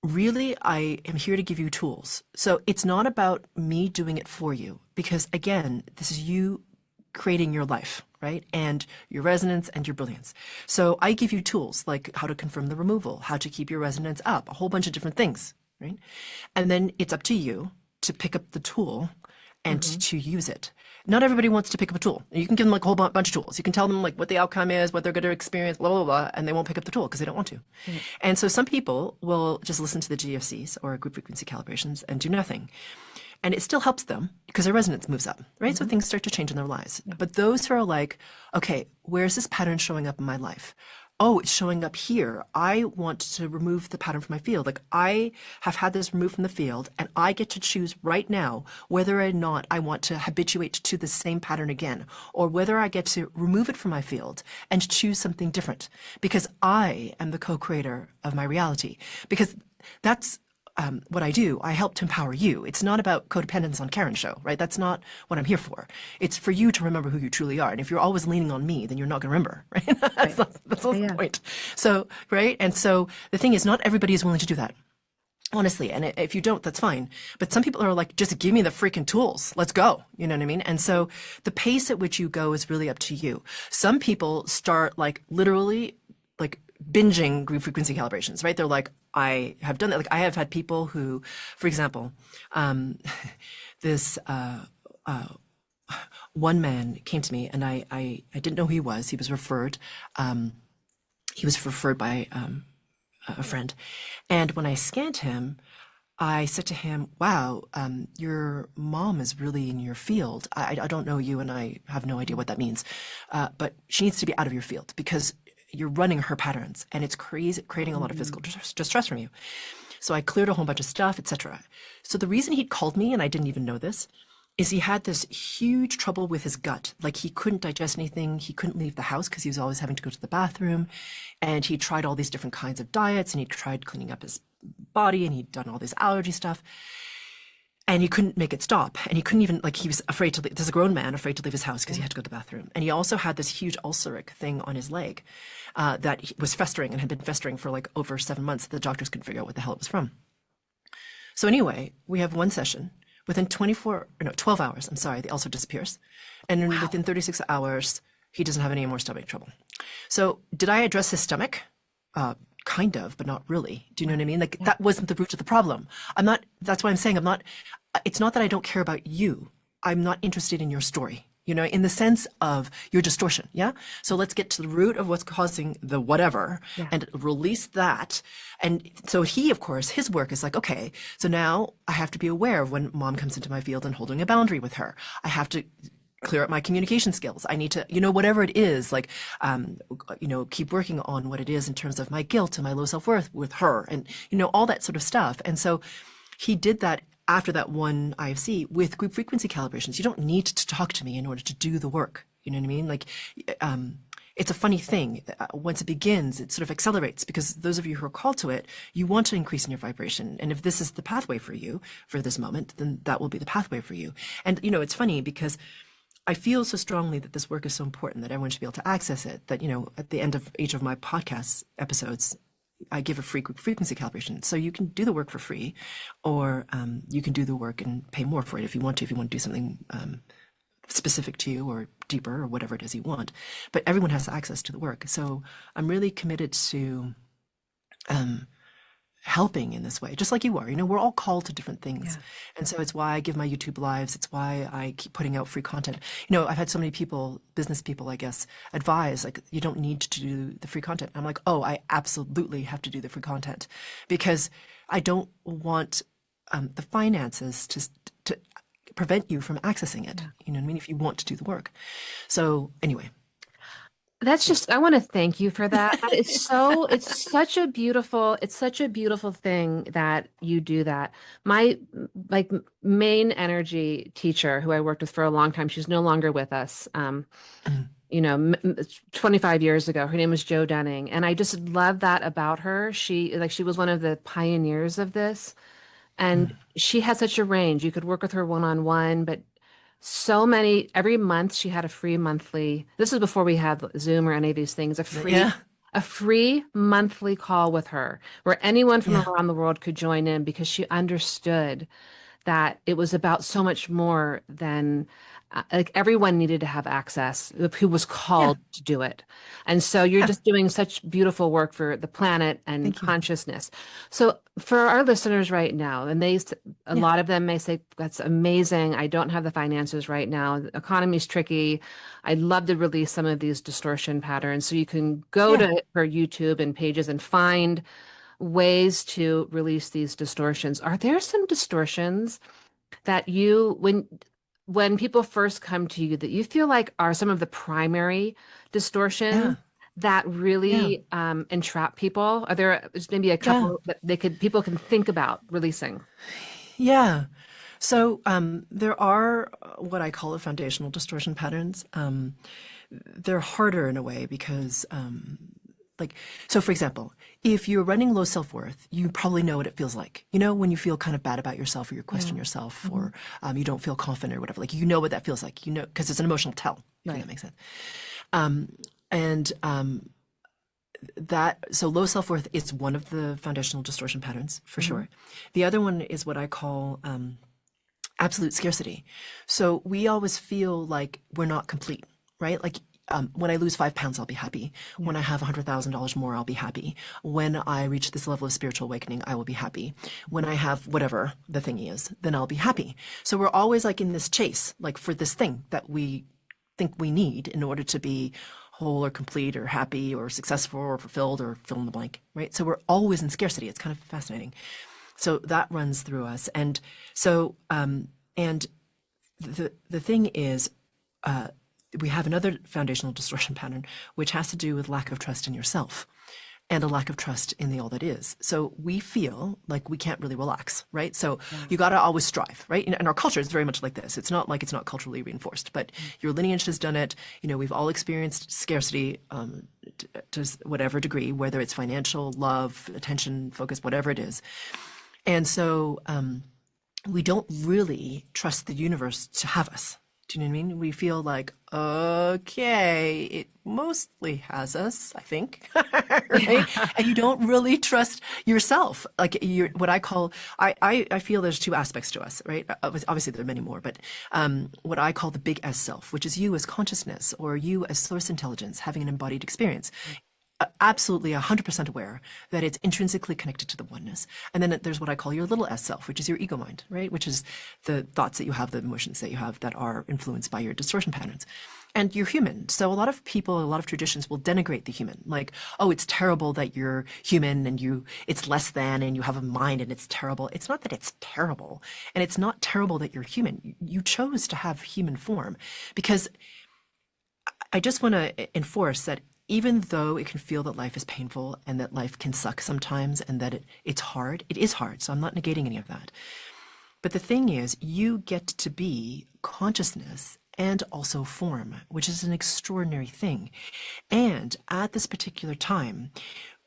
B: really I am here to give you tools. So it's not about me doing it for you, because again, this is you creating your life, right? And your resonance and your brilliance. So I give you tools like how to confirm the removal, how to keep your resonance up, a whole bunch of different things, right? And then it's up to you to pick up the tool and to use it. Not everybody wants to pick up a tool. You can give them like a whole bunch of tools. You can tell them like what the outcome is, what they're going to experience, blah, blah, blah, and they won't pick up the tool because they don't want to. And so some people will just listen to the GFCs or group frequency calibrations and do nothing. And it still helps them because their resonance moves up, right? So things start to change in their lives. But those who are like, okay, where's this pattern showing up in my life? Oh, it's showing up here. I want to remove the pattern from my field. Like I have had this removed from the field and I get to choose right now whether or not I want to habituate to the same pattern again, or whether I get to remove it from my field and choose something different because I am the co-creator of my reality. Because that's what I do. I help to empower you. It's not about codependence on Karen show, right? That's not what I'm here for. It's for you to remember who you truly are. And if you're always leaning on me, then you're not going to remember, right? That's the point. So, right? And so the thing is, not everybody is willing to do that. Honestly, and if you don't, that's fine. But some people are like, just give me the freaking tools. Let's go. You know what I mean? And so the pace at which you go is really up to you. Some people start like literally like binging group frequency calibrations, right? They're like, I have done that. Like I have had people who, for example, this one man came to me and I didn't know who he was. He was referred. He was referred by a friend. And when I scanned him, I said to him, wow, your mom is really in your field. I don't know you and I have no idea what that means. But she needs to be out of your field because you're running her patterns and it's creating a lot of physical distress from you. So I cleared a whole bunch of stuff, etc. So the reason he called me, and I didn't even know this, is he had this huge trouble with his gut. Like he couldn't digest anything. He couldn't leave the house because he was always having to go to the bathroom. And he tried all these different kinds of diets and he tried cleaning up his body and he'd done all this allergy stuff. And he couldn't make it stop. And he couldn't even, like, he was afraid to leave. There's a grown man afraid to leave his house because he had to go to the bathroom. And he also had this huge ulceric thing on his leg that was festering and had been festering for like over 7 months. The doctors couldn't figure out what the hell it was from. So anyway, we have one session. Within 12 hours, I'm sorry, the ulcer disappears. And within 36 hours, he doesn't have any more stomach trouble. So did I address his stomach? Kind of, but not really. Do you know what I mean? Like that wasn't the root of the problem. That's why I'm saying it's not that I don't care about you. I'm not interested in your story, you know, in the sense of your distortion. Yeah. So let's get to the root of what's causing the whatever and release that. And so he, of course, his work is like, okay, so now I have to be aware of when mom comes into my field and holding a boundary with her. I have to clear up my communication skills. I need to, you know, whatever it is, like, you know, keep working on what it is in terms of my guilt and my low self-worth with her and, you know, all that sort of stuff. And so he did that after that one IFC with group frequency calibrations. You don't need to talk to me in order to do the work. You know what I mean? Like, it's a funny thing. Once it begins, it sort of accelerates because those of you who are called to it, you want to increase in your vibration. And if this is the pathway for you for this moment, then that will be the pathway for you. And, you know, it's funny because I feel so strongly that this work is so important that everyone should be able to access it, that, you know, at the end of each of my podcast episodes, I give a free frequency calibration. So you can do the work for free, or you can do the work and pay more for it if you want to do something specific to you or deeper or whatever it is you want. But everyone has access to the work. So I'm really committed to helping in this way, just like you are. We're all called to different things.
A: Yeah.
B: And so it's why I give my YouTube lives. It's why I keep putting out free content. I've had so many people, business people, I guess, advise, like, you don't need to do the free content. I'm like, oh, I absolutely have to do the free content, because I don't want the finances to prevent you from accessing it. You know what I mean? If you want to do the work. So anyway.
A: I want to thank you for that. It's such a beautiful thing that you do that. My main energy teacher, who I worked with for a long time, she's no longer with us. 25 years ago, her name was Jo Dunning. And I just love that about her. She was one of the pioneers of this. And she had such a range. You could work with her one-on-one, but every month she had a free monthly, this is before we had Zoom or any of these things, a free monthly call with her where anyone from around the world could join in, because she understood that it was about so much more than everyone needed to have access who was called to do it. And so you're just doing such beautiful work for the planet and consciousness. So for our listeners right now, and a lot of them may say, that's amazing. I don't have the finances right now. The economy's tricky. I'd love to release some of these distortion patterns. So you can go to her YouTube and pages and find ways to release these distortions. Are there some distortions that when people first come to you that you feel like are some of the primary distortions that really entrap people? Are there maybe a couple that people can think about releasing?
B: Yeah. So there are what I call foundational distortion patterns. They're harder in a way because so for example, if you're running low self-worth, you probably know what it feels like. When you feel kind of bad about yourself, or you question yourself, or you don't feel confident or whatever, what that feels like, because it's an emotional tell, if that makes sense. So low self-worth is one of the foundational distortion patterns for sure. The other one is what I call absolute scarcity. So we always feel like we're not complete, right? When I lose 5 pounds, I'll be happy. When I have $100,000 more, I'll be happy. When I reach this level of spiritual awakening, I will be happy. When I have whatever the thing is, then I'll be happy. So we're always in this chase, for this thing that we think we need in order to be whole or complete or happy or successful or fulfilled or fill in the blank, right? So we're always in scarcity. It's kind of fascinating. So that runs through us. And so, and the thing is, we have another foundational distortion pattern, which has to do with lack of trust in yourself and a lack of trust in the all that is. So we feel like we can't really relax, right? So you got to always strive, right? And our culture is very much like this. It's not like it's not culturally reinforced, but your lineage has done it. We've all experienced scarcity to whatever degree, whether it's financial, love, attention, focus, whatever it is. And so we don't really trust the universe to have us. Do you know what I mean? We feel like, okay, it mostly has us, I think, right? And you don't really trust yourself. What I call, I feel there's two aspects to us, right? Obviously there are many more, but what I call the big S self, which is you as consciousness or you as source intelligence, having an embodied experience. Absolutely 100% aware that it's intrinsically connected to the oneness. And then there's what I call your little s self, which is your ego mind, right? Which is the thoughts that you have, the emotions that you have that are influenced by your distortion patterns. And you're human. So a lot of people, a lot of traditions will denigrate the human. Like, oh, it's terrible that you're human and it's less than and you have a mind and it's terrible. It's not that it's terrible. And it's not terrible that you're human. You chose to have human form, because I just want to enforce that even though it can feel that life is painful and that life can suck sometimes and that it's hard, it is hard. So I'm not negating any of that. But the thing is, you get to be consciousness and also form, which is an extraordinary thing. And at this particular time,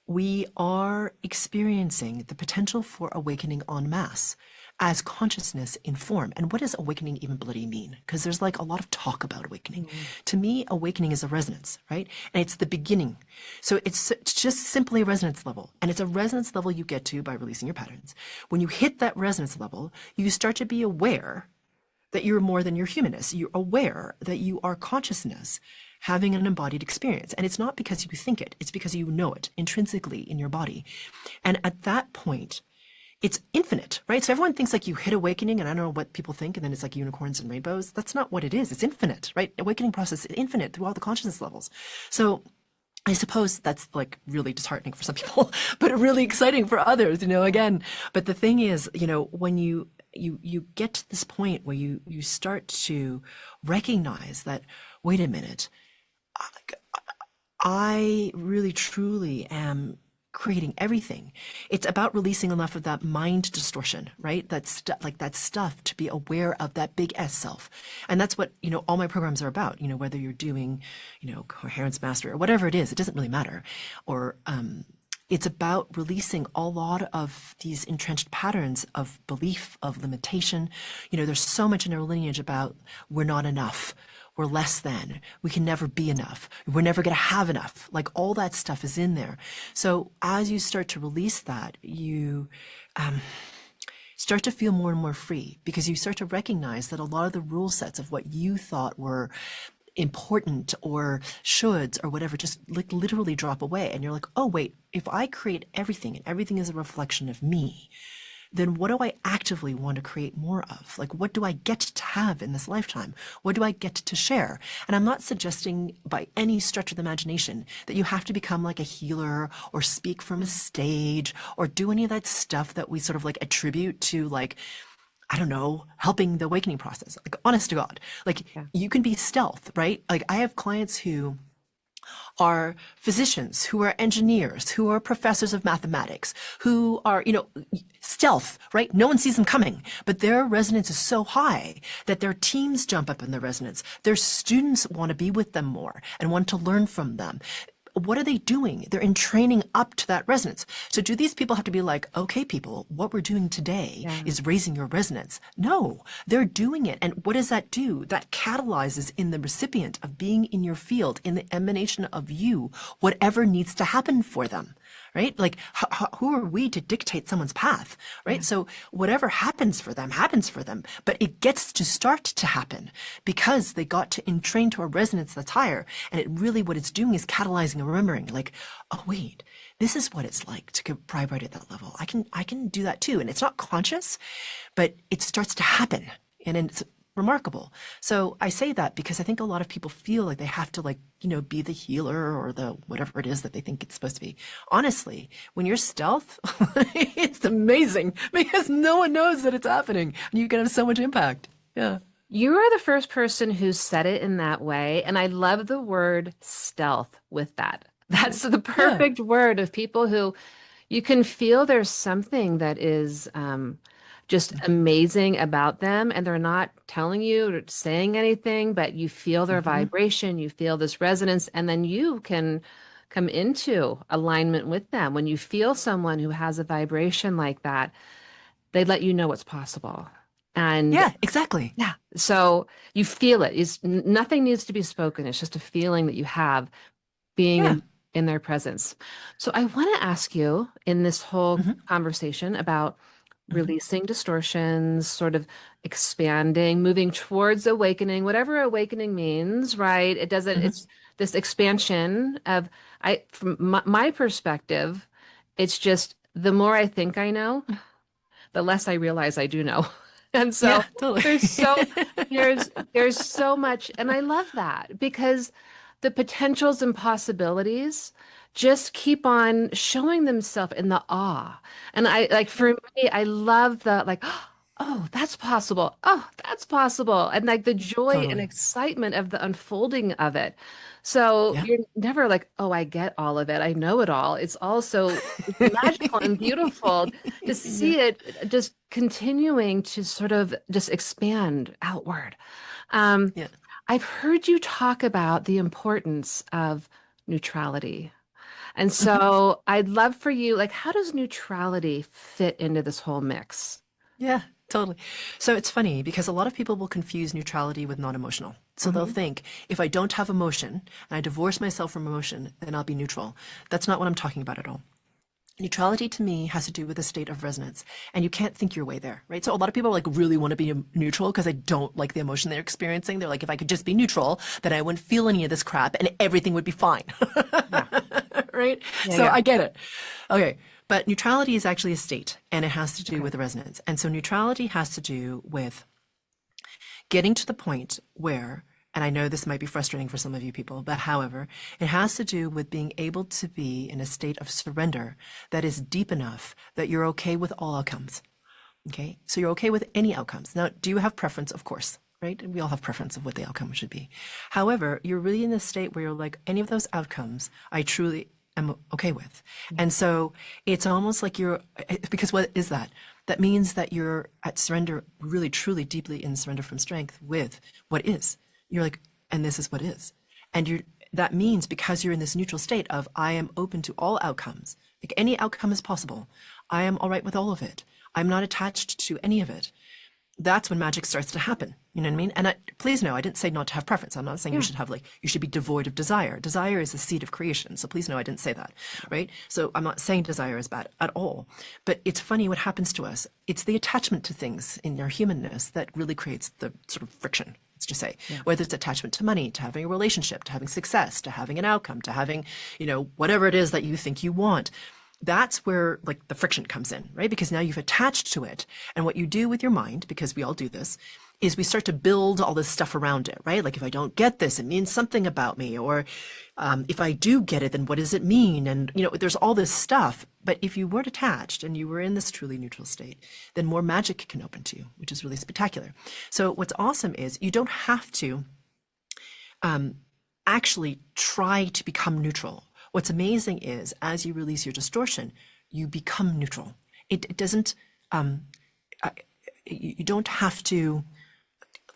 B: we are experiencing the potential for awakening en masse. as consciousness in form. And what does awakening even bloody mean? Because there's like a lot of talk about awakening. To me, awakening is a resonance, right? And it's the beginning. So it's just simply a resonance level. And it's a resonance level you get to by releasing your patterns. When you hit that resonance level, you start to be aware that you're more than your humanness. You're aware that you are consciousness having an embodied experience. And it's not because you think it, it's because you know it intrinsically in your body. And at that point, it's infinite, right? So everyone thinks like you hit awakening, and I don't know what people think, and then it's like unicorns and rainbows. That's not what it is. It's infinite, right? Awakening process is infinite through all the consciousness levels. So I suppose that's like really disheartening for some people, but really exciting for others, again. But the thing is, when you get to this point where you start to recognize that, wait a minute, I really truly am creating everything. It's about releasing enough of that mind distortion, right? That stuff to be aware of that big S self. And that's what, all my programs are about, whether you're doing, coherence mastery or whatever it is, it doesn't really matter. Or, it's about releasing a lot of these entrenched patterns of belief, of limitation. There's so much in our lineage about we're not enough. We're less than, we can never be enough, we're never going to have enough. Like all that stuff is in there. So as you start to release that, you start to feel more and more free, because you start to recognize that a lot of the rule sets of what you thought were important or shoulds or whatever just like literally drop away. And you're like, oh wait, if I create everything and everything is a reflection of me, then what do I actively want to create more of? Like, what do I get to have in this lifetime? What do I get to share? And I'm not suggesting by any stretch of the imagination that you have to become like a healer or speak from a stage or do any of that stuff that we sort of like attribute to like, I don't know, helping the awakening process. Like, honest to God, like you can be stealth, right? Like I have clients who are physicians, who are engineers, who are professors of mathematics, who are, stealth, right? No one sees them coming, but their resonance is so high that their teams jump up in the resonance. Their students want to be with them more and want to learn from them. What are they doing? They're in training up to that resonance. So do these people have to be like, okay, people, what we're doing today is raising your resonance? No, they're doing it. And what does that do? That catalyzes in the recipient of being in your field, in the emanation of you, whatever needs to happen for them. Right? Like, who are we to dictate someone's path? Right? So whatever happens for them, but it gets to start to happen because they got to entrain to a resonance that's higher. And it really, what it's doing is catalyzing and remembering like, oh, wait, this is what it's like to vibrate at that level. I can do that too. And it's not conscious, but it starts to happen. And it's remarkable. So I say that because I think a lot of people feel like they have to like, be the healer or the whatever it is that they think it's supposed to be. Honestly, when you're stealth, it's amazing because no one knows that it's happening and you can have so much impact. Yeah.
A: You are the first person who said it in that way. And I love the word stealth with that. That's the perfect word of people who you can feel there's something that is just amazing about them, and they're not telling you or saying anything, but you feel their vibration, you feel this resonance, and then you can come into alignment with them. When you feel someone who has a vibration like that, they let you know what's possible. And
B: yeah, exactly.
A: Yeah. So you feel it. Nothing needs to be spoken. It's just a feeling that you have being in their presence. So I want to ask you in this whole conversation about releasing distortions, sort of expanding, moving towards awakening, whatever awakening means, right? It doesn't, it's this expansion of, from my perspective, it's just the more I think I know, the less I realize I do know. And so
B: totally.
A: there's so much, and I love that because the potentials and possibilities just keep on showing themselves in the awe. And I like for me, I love the like, oh, that's possible. Oh, that's possible. And like the joy and excitement of the unfolding of it. So you're never like, oh, I get all of it. I know it all. It's also magical and beautiful to see it just continuing to sort of just expand outward. I've heard you talk about the importance of neutrality. And so I'd love for you, like, how does neutrality fit into this whole mix?
B: Yeah. Totally. So it's funny because a lot of people will confuse neutrality with non-emotional. So they'll think if I don't have emotion and I divorce myself from emotion, then I'll be neutral. That's not what I'm talking about at all. Neutrality to me has to do with a state of resonance, and you can't think your way there, right? So a lot of people like really want to be neutral because they don't like the emotion they're experiencing. They're like, if I could just be neutral, then I wouldn't feel any of this crap and everything would be fine.
A: Yeah.
B: Right?
A: Yeah,
B: So
A: yeah.
B: I get it. Okay. But neutrality is actually a state, and it has to do with resonance. And so neutrality has to do with getting to the point where, and I know this might be frustrating for some of you people, but however, it has to do with being able to be in a state of surrender that is deep enough that you're okay with all outcomes. Okay. So you're okay with any outcomes. Now, do you have preference? Of course, right? We all have preference of what the outcome should be. However, you're really in a state where you're like, any of those outcomes, I truly am okay with. And so it's almost like because what is that? That means that you're at surrender, really, truly, deeply in surrender from strength with what is. You're like, and this is what is. And that means because you're in this neutral state of, I am open to all outcomes, like any outcome is possible. I am all right with all of it. I'm not attached to any of it. That's when magic starts to happen. You know what I mean? And please know, I didn't say not to have preference. I'm not saying you should have you should be devoid of desire. Desire is the seed of creation. So please know, I didn't say that, right? So I'm not saying desire is bad at all. But it's funny what happens to us. It's the attachment to things in our humanness that really creates the sort of friction. Let's just say, whether it's attachment to money, to having a relationship, to having success, to having an outcome, to having, whatever it is that you think you want. That's where like the friction comes in, right? Because now you've attached to it. And what you do with your mind, because we all do this, is we start to build all this stuff around it, right? Like if I don't get this, it means something about me. Or if I do get it, then what does it mean? And, there's all this stuff. But if you weren't attached and you were in this truly neutral state, then more magic can open to you, which is really spectacular. So what's awesome is you don't have to actually try to become neutral. What's amazing is as you release your distortion, you become neutral. It doesn't, you don't have to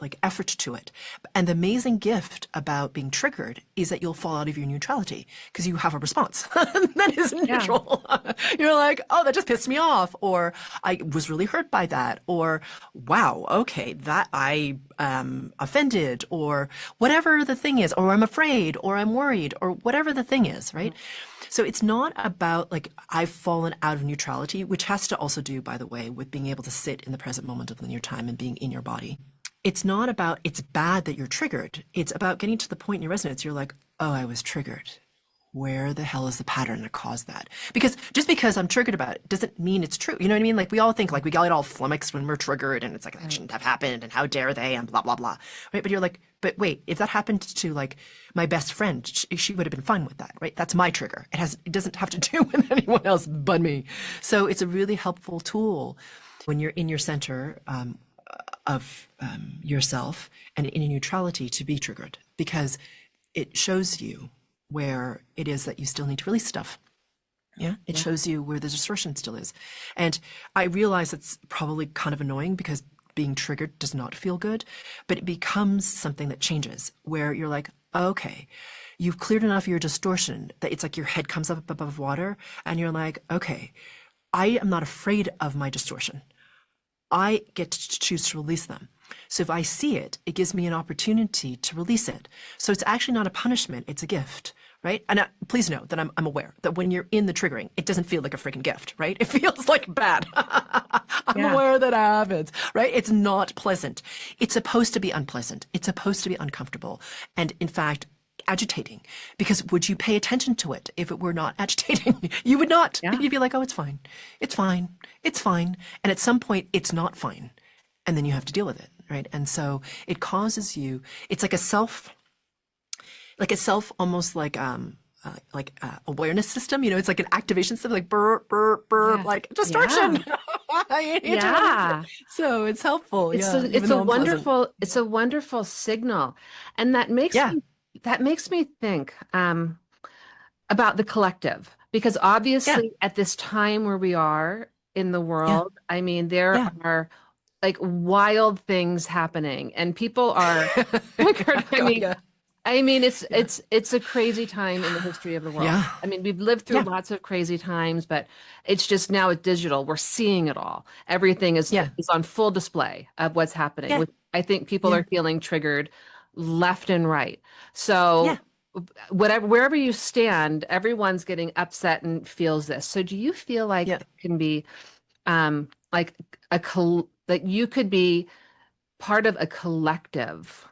B: like effort to it. And the amazing gift about being triggered is that you'll fall out of your neutrality because you have a response that is neutral. Yeah. You're like, oh, that just pissed me off. Or I was really hurt by that. Or, wow, okay, that I offended, or whatever the thing is, or I'm afraid, or I'm worried, or whatever the thing is, right? So it's not about like I've fallen out of neutrality, which has to also do, by the way, with being able to sit in the present moment of linear time and being in your body. It's not about it's bad that you're triggered. It's about getting to the point in your resonance. You're like, oh, I was triggered. Where the hell is the pattern that caused that? Because just because I'm triggered about it doesn't mean it's true. You know what I mean? Like we all think like we get all flummoxed when we're triggered and it's like that shouldn't have happened and how dare they and blah, blah, blah. Right? But you're like, but wait, if that happened to like my best friend, she would have been fine with that, right? That's my trigger. It doesn't have to do with anyone else but me. So it's a really helpful tool when you're in your center of yourself and in neutrality to be triggered, because it shows you where it is that you still need to release stuff. Yeah. It shows you where the distortion still is. And I realize it's probably kind of annoying because being triggered does not feel good, but it becomes something that changes where you're like, okay, you've cleared enough of your distortion that it's like your head comes up above water and you're like, okay, I am not afraid of my distortion. I get to choose to release them. So if I see it, it gives me an opportunity to release it. So it's actually not a punishment, it's a gift, right? And please know that I'm aware that when you're in the triggering, it doesn't feel like a freaking gift, right? It feels like bad. I'm aware that happens, right? It's not pleasant. It's supposed to be unpleasant. It's supposed to be uncomfortable. And in fact, agitating, because would you pay attention to it if it were not agitating? You would not. Yeah. You'd be like, oh, it's fine. It's fine. It's fine. And at some point it's not fine. And then you have to deal with it. Right. And so it causes you, it's like a self almost like awareness system, it's like an activation system, like burr, burr, burr, like distortion.
A: Yeah.
B: So it's helpful.
A: It's a wonderful signal. And that makes me think about the collective, because obviously at this time where we are in the world, I mean, there are like wild things happening and people are I mean, it's
B: Yeah.
A: it's a crazy time in the history of the world.
B: Yeah.
A: I mean, we've lived through
B: Yeah.
A: lots of crazy times, but it's just now it's digital. We're seeing it all. Everything
B: Yeah.
A: is on full display of what's happening.
B: Yeah.
A: Which I think people
B: Yeah.
A: are feeling triggered left and right.
B: Yeah.
A: So whatever wherever you stand, everyone's getting upset and feels this. So do you feel like
B: Yeah.
A: it can be like that you could be part of a collective?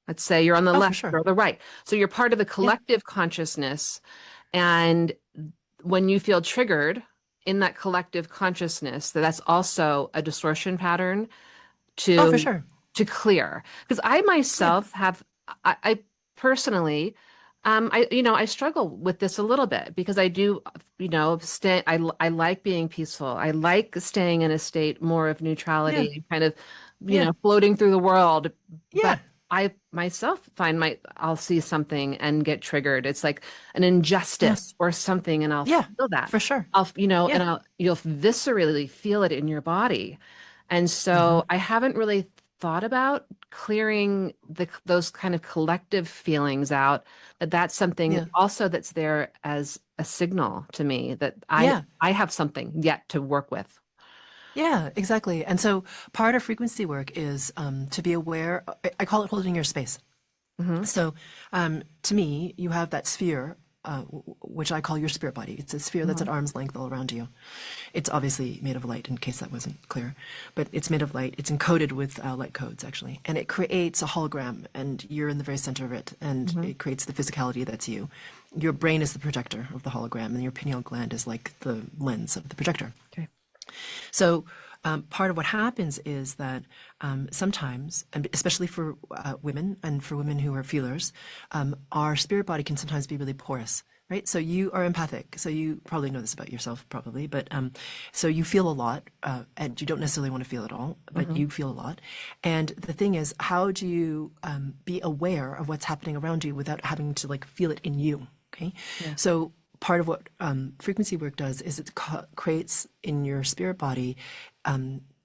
A: Let's say you're on the
B: Oh, for
A: left
B: sure.
A: or the right. So you're part of the
B: Yeah.
A: collective consciousness. And when you feel triggered in that collective consciousness, that's also a distortion pattern
B: Oh, for
A: to
B: sure.
A: to clear. Because I
B: Yeah.
A: myself have, I personally, I struggle with this a little bit because I do, I like being peaceful. I like staying in a state more of
B: Yeah.
A: neutrality, kind of,
B: Yeah.
A: floating through the world. But
B: Yeah.
A: I myself find I'll see something and get triggered. It's like an
B: Yeah.
A: injustice or something, and I'll
B: Yeah.
A: feel that.
B: For sure.
A: And
B: Yeah.
A: you'll viscerally feel it in your body. And
B: Hmm.
A: so I haven't really thought about clearing those kind of collective feelings out, that's something
B: Yeah.
A: also that's there as a signal to me that
B: Yeah.
A: I have something yet to work with.
B: Yeah, exactly. And so part of frequency work is to be aware. I call it holding your space.
A: Hmm.
B: So, to me, you have that sphere, which I call your spirit body. It's a sphere that's
A: Hmm.
B: at arm's length all around you. It's obviously made of light, in case that wasn't clear, but it's made of light. It's encoded with light codes, actually, and it creates a hologram, and you're in the very center of it, and
A: Hmm.
B: it creates the physicality that's you. Your brain is the projector of the hologram, and your pineal gland is like the lens of the projector.
A: Okay.
B: So part of what happens is that sometimes, and especially for women and for women who are feelers, our spirit body can sometimes be really porous. Right, so you are empathic. So you probably know this about yourself, probably. But so you feel a lot, and you don't necessarily want to feel it all, but
A: Hmm.
B: you feel a lot. And the thing is, how do you be aware of what's happening around you without having to like feel it in you? Okay,
A: Yeah.
B: so part of what frequency work does is it creates in your spirit body,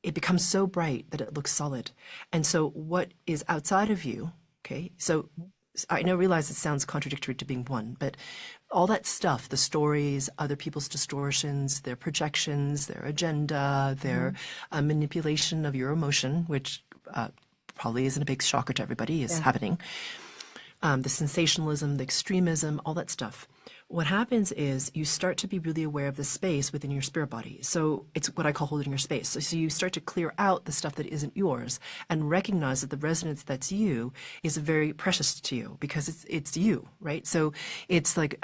B: it becomes so bright that it looks solid. And so what is outside of you, okay, so I know, realize it sounds contradictory to being one, but all that stuff, the stories, other people's distortions, their projections, their agenda, their
A: Hmm.
B: manipulation of your emotion, which probably isn't a big shocker to everybody, is
A: Yeah.
B: happening. The sensationalism, the extremism, all that stuff. What happens is you start to be really aware of the space within your spirit body. So it's what I call holding your space. So you start to clear out the stuff that isn't yours and recognize that the resonance that's you is very precious to you because it's you, right? So it's like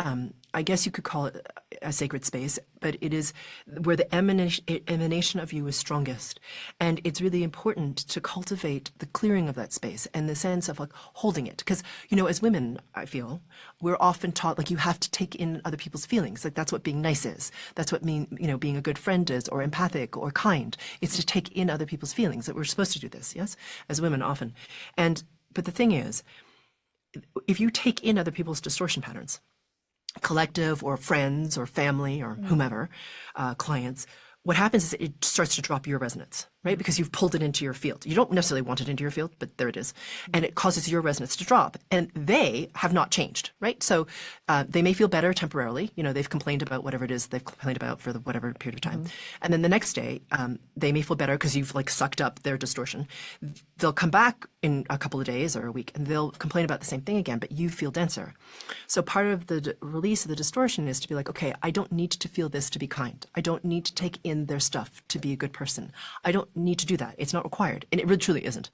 B: I guess you could call it a sacred space, but it is where the emanation of you is strongest. And it's really important to cultivate the clearing of that space and the sense of like holding it. Because, as women, I feel, we're often taught like you have to take in other people's feelings. Like that's what being nice is. That's what being a good friend is, or empathic or kind. It's to take in other people's feelings, that we're supposed to do this, yes? As women often. But the thing is, if you take in other people's distortion patterns, collective or friends or family or whomever, clients, what happens is it starts to drop your resonance, right? Because you've pulled it into your field. You don't necessarily want it into your field, but there it is. And it causes your resonance to drop. And they have not changed, right? So they may feel better temporarily. They've complained about whatever it is they've complained about for whatever period of time.
A: Hmm.
B: And then the next day, they may feel better because you've like sucked up their distortion. They'll come back in a couple of days or a week and they'll complain about the same thing again, but you feel denser. So part of the release of the distortion is to be like, okay, I don't need to feel this to be kind. I don't need to take in their stuff to be a good person. I don't need to do that. It's not required. And it really truly isn't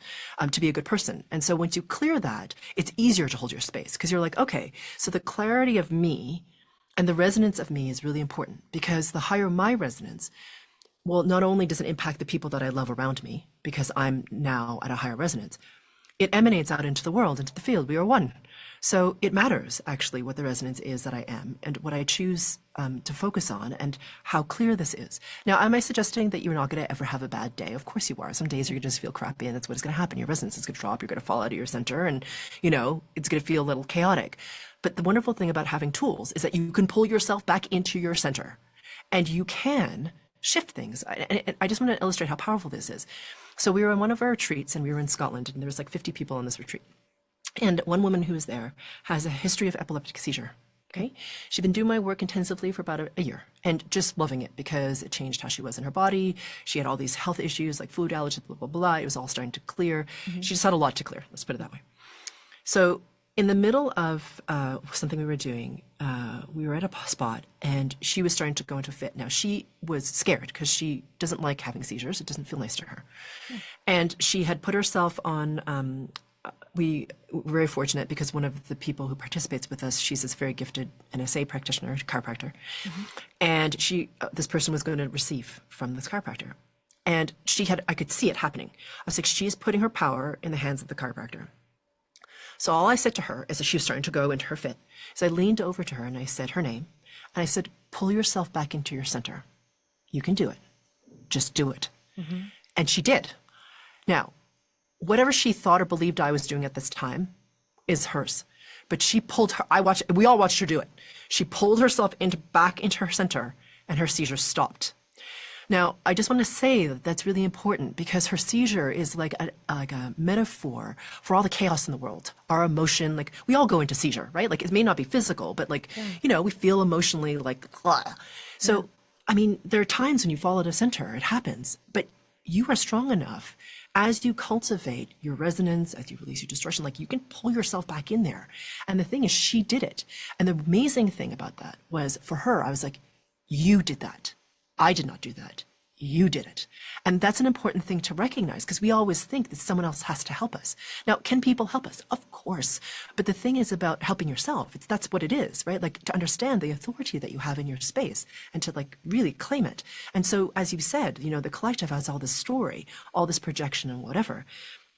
B: to be a good person. And so once you clear that, it's easier to hold your space because you're like, okay, so the clarity of me and the resonance of me is really important because the higher my resonance, well, not only does it impact the people that I love around me because I'm now at a higher resonance, it emanates out into the world, into the field. We are one. So it matters actually what the resonance is that I am and what I choose to focus on and how clear this is. Now, am I suggesting that you're not going to ever have a bad day? Of course you are. Some days you're going to just feel crappy and that's what is going to happen. Your resonance is going to drop. You're going to fall out of your center and, it's going to feel a little chaotic. But the wonderful thing about having tools is that you can pull yourself back into your center and you can shift things. And I just want to illustrate how powerful this is. So we were on one of our retreats and we were in Scotland and there was like 50 people on this retreat. And one woman who was there has a history of epileptic seizure. Okay. She'd been doing my work intensively for about a year and just loving it because it changed how she was in her body. She had all these health issues like food allergies, blah, blah, blah. It was all starting to clear. She just had a lot to clear. Let's put it that way. So in the middle of something we were doing, we were at a spot and she was starting to go into a fit. Now, she was scared because she doesn't like having seizures. It doesn't feel nice to her. And she had put herself on, we were very fortunate because one of the people who participates with us, she's this very gifted NSA practitioner, chiropractor. And this person was going to receive from this chiropractor. And I could see it happening. I was like, she's putting her power in the hands of the chiropractor. So all I said to her as she was starting to go into her fit is I leaned over to her and I said her name. And I said, pull yourself back into your center. You can do it. Just do it. And she did. Now, whatever she thought or believed I was doing at this time is hers. But she pulled her, we all watched her do it. She pulled herself back into her center and her seizure stopped. Now, I just want to say that that's really important because her seizure is like a metaphor for all the chaos in the world. Our emotion, like we all go into seizure, right? Like it may not be physical, but like, we feel emotionally like, blah. So, I mean, there are times when you fall out of center, it happens, but you are strong enough as you cultivate your resonance, as you release your distortion, like you can pull yourself back in there. And the thing is, she did it. And the amazing thing about that was for her, I was like, you did that. I did not do that. You did it. And that's an important thing to recognize because we always think that someone else has to help us. Now, can people help us? Of course. But the thing is about helping yourself. That's what it is, right? Like to understand the authority that you have in your space and to like really claim it. And so, as you said, the collective has all this story, all this projection and whatever.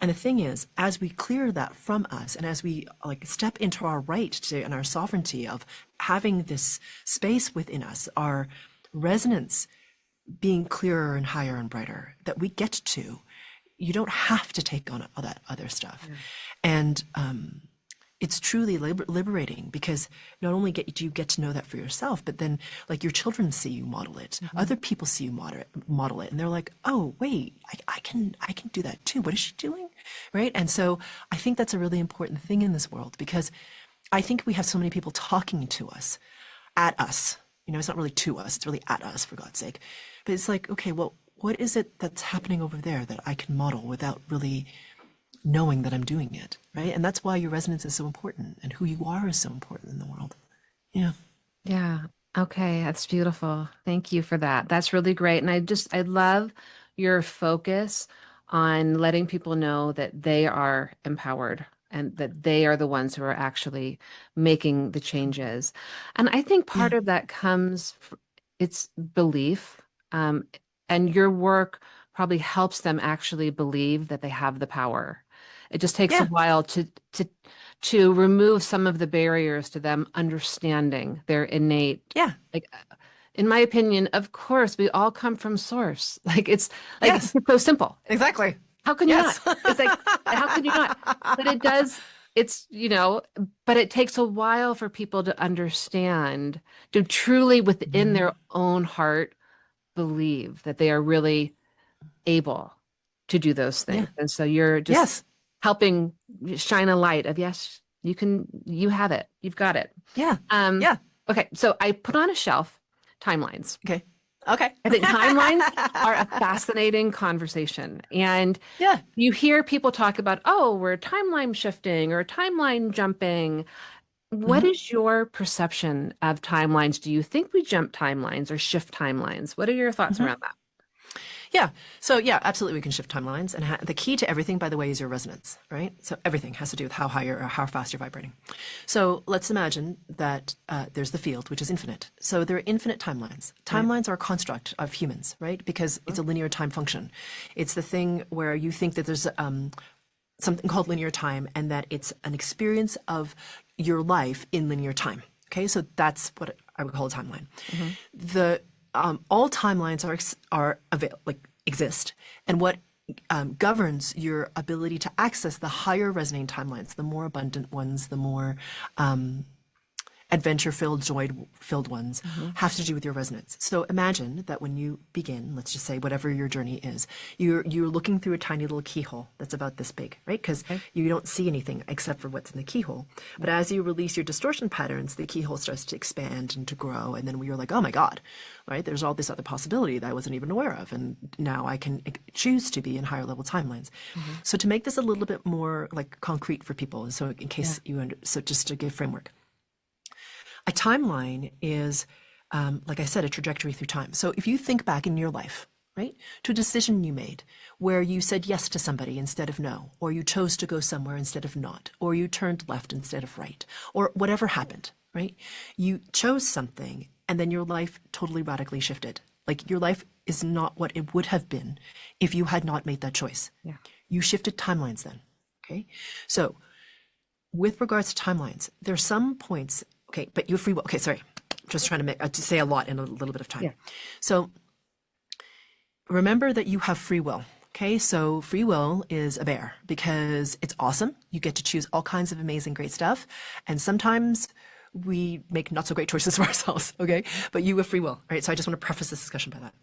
B: And the thing is, as we clear that from us and as we like step into our right and our sovereignty of having this space within us, our resonance being clearer and higher and brighter that we get to, you don't have to take on all that other stuff. And it's truly liberating because not only do you get to know that for yourself, but then like your children see you model it, other people see you model it, and they're like, oh wait, I can do that too. What is she doing? Right? And so I think that's a really important thing in this world because I think we have so many people talking to us, at us. It's not really to us, it's really at us, for God's sake. But it's like, okay, well, what is it that's happening over there that I can model without really knowing that I'm doing it, right? And that's why your resonance is so important and who you are is so important in the world. Yeah.
A: Yeah. Okay. That's beautiful. Thank you for that. That's really great. And I love your focus on letting people know that they are empowered and that they are the ones who are actually making the changes. And I think part of that comes, it's belief. And your work probably helps them actually believe that they have the power. It just takes a while to remove some of the barriers to them understanding their innate. Like, in my opinion, of course, we all come from source. Like it's like it's so simple.
B: Exactly.
A: How can you not? It's like, how can you not? But it does, but it takes a while for people to understand, to truly within their own heart believe that they are really able to do those things. And so you're just helping shine a light of, yes, you have it. You've got it. Okay. So I put on a shelf timelines.
B: Okay.
A: I think timelines are a fascinating conversation. And you hear people talk about, oh, we're timeline shifting or timeline jumping. What is your perception of timelines? Do you think we jump timelines or shift timelines? What are your thoughts around that?
B: Yeah. So absolutely we can shift timelines. And the key to everything, by the way, is your resonance, right? So everything has to do with how high or how fast you're vibrating. So let's imagine that there's the field, which is infinite. So there are infinite timelines. Timelines are a construct of humans, right? Because it's a linear time function. It's the thing where you think that there's something called linear time and that it's an experience of your life in linear time. Okay. So that's what I would call a timeline. All timelines exist, and what governs your ability to access the higher resonating timelines, the more abundant ones, the more adventure-filled, joy-filled ones have to do with your resonance. So imagine that when you begin, let's just say whatever your journey is, you're looking through a tiny little keyhole that's about this big, right? Because you don't see anything except for what's in the keyhole. But as you release your distortion patterns, the keyhole starts to expand and to grow. And then you're like, oh my God, right? There's all this other possibility that I wasn't even aware of. And now I can choose to be in higher level timelines. So to make this a little bit more like concrete for people, so in case so just to give framework. A timeline is, like I said, a trajectory through time. So if you think back in your life, right, to a decision you made where you said yes to somebody instead of no, or you chose to go somewhere instead of not, or you turned left instead of right, or whatever happened, right? You chose something and then your life totally radically shifted. Like your life is not what it would have been if you had not made that choice. Yeah. You shifted timelines then, okay? So with regards to timelines, there are some points. Okay, but you have free will. Okay, sorry. I'm just trying to say a lot in a little bit of time. Yeah. So remember that you have free will. Okay, so free will is a bear because it's awesome. You get to choose all kinds of amazing, great stuff. And sometimes we make not so great choices for ourselves. Okay, but you have free will, right? So I just want to preface this discussion by that.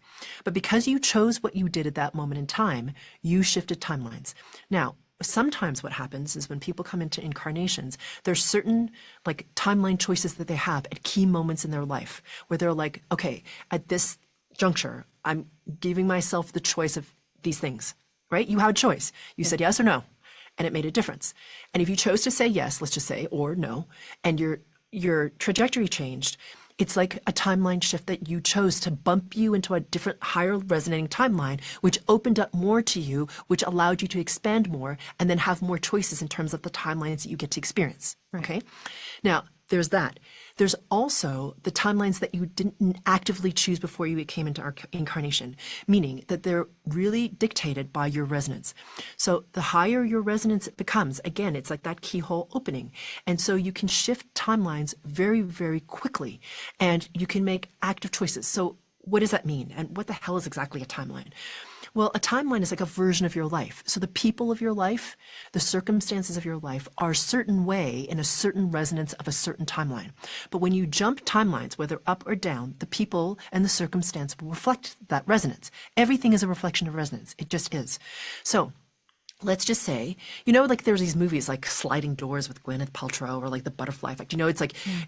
B: But because you chose what you did at that moment in time, you shifted timelines. Now, sometimes what happens is when people come into incarnations, there's certain like timeline choices that they have at key moments in their life where they're like, okay, at this juncture, I'm giving myself the choice of these things, right? You have a choice. You said yes or no, and it made a difference. And if you chose to say yes, let's just say, or no, and your trajectory changed, it's like a timeline shift that you chose to bump you into a different, higher resonating timeline, which opened up more to you, which allowed you to expand more and then have more choices in terms of the timelines that you get to experience. Right. Okay. Now, there's that. There's also the timelines that you didn't actively choose before you came into our incarnation, meaning that they're really dictated by your resonance. So the higher your resonance becomes, again, it's like that keyhole opening. And so you can shift timelines very, very quickly, and you can make active choices. So what does that mean? And what the hell is exactly a timeline? Well, a timeline is like a version of your life. So the people of your life, the circumstances of your life are a certain way in a certain resonance of a certain timeline. But when you jump timelines, whether up or down, the people and the circumstance will reflect that resonance. Everything is a reflection of resonance. It just is. So let's just say, like there's these movies like Sliding Doors with Gwyneth Paltrow or like The Butterfly Effect. It's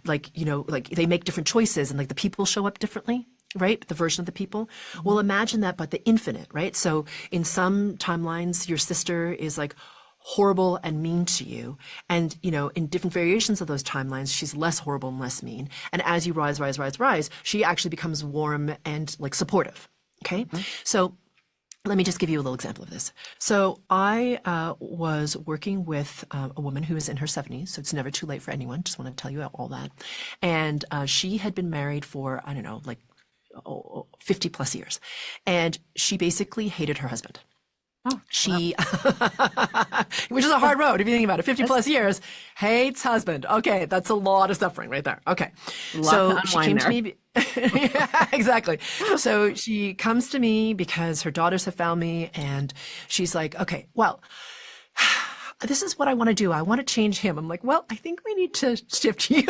B: like they make different choices and like the people show up differently. Right? The version of the people. Well, imagine that, but the infinite, right? So in some timelines, your sister is like horrible and mean to you. And, in different variations of those timelines, she's less horrible and less mean. And as you rise, she actually becomes warm and like supportive. Okay. So let me just give you a little example of this. So I was working with a woman who is in her 70s, so it's never too late for anyone. Just want to tell you all that. And she had been married for, 50 plus years. And she basically hated her husband. Oh, she, wow. Which is a hard road if you think about it. 50 plus years, hates husband. Okay, that's a lot of suffering right there. Okay, so she came to me. Yeah, exactly. So she comes to me because her daughters have found me, and she's like, okay, well, this is what I want to do. I want to change him. I'm like, well, I think we need to shift you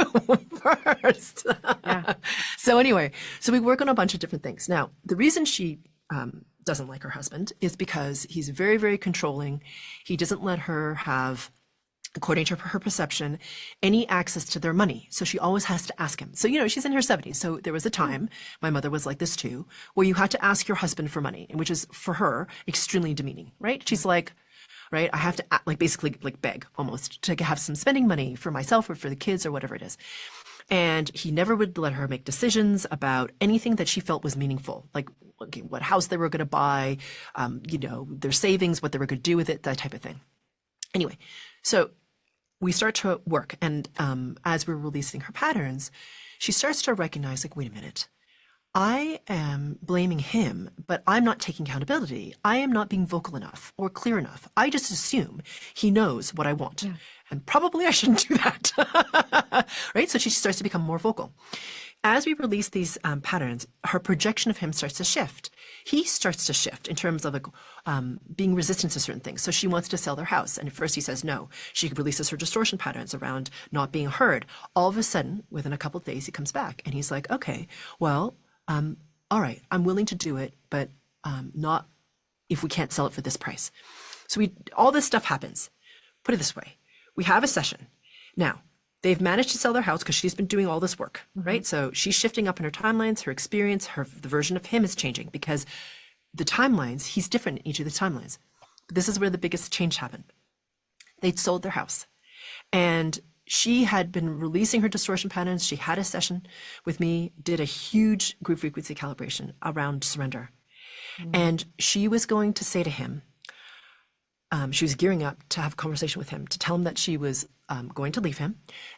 B: first. Yeah. So anyway, so we work on a bunch of different things. Now, the reason she doesn't like her husband is because he's very, very controlling. He doesn't let her have, according to her perception, any access to their money. So she always has to ask him. So, she's in her 70s. So there was a time, my mother was like this too, where you had to ask your husband for money, which is for her extremely demeaning, right? She's like, right, I have to basically beg almost to have some spending money for myself or for the kids or whatever it is. And he never would let her make decisions about anything that she felt was meaningful, like what house they were going to buy, their savings, what they were going to do with it, that type of thing. Anyway, so we start to work. And as we're releasing her patterns, she starts to recognize, like, wait a minute. I am blaming him, but I'm not taking accountability. I am not being vocal enough or clear enough. I just assume he knows what I want. Yeah. And probably I shouldn't do that. Right? So she starts to become more vocal. As we release these patterns, her projection of him starts to shift. he starts to shift in terms of like, being resistant to certain things. So she wants to sell their house. And at first he says no. She releases her distortion patterns around not being heard. All of a sudden, within a couple of days, he comes back and he's like, okay, well, all right, I'm willing to do it, but not if we can't sell it for this price. So all this stuff happens. Put it this way. We have a session. Now, they've managed to sell their house because she's been doing all this work, right? So she's shifting up in her timelines, her experience, the version of him is changing because the timelines, he's different in each of the timelines. But this is where the biggest change happened. They'd sold their house and she had been releasing her distortion patterns. She had a session with me, did a huge group frequency calibration around surrender. And she was going to say to him, she was gearing up to have a conversation with him, to tell him that she was going to leave him,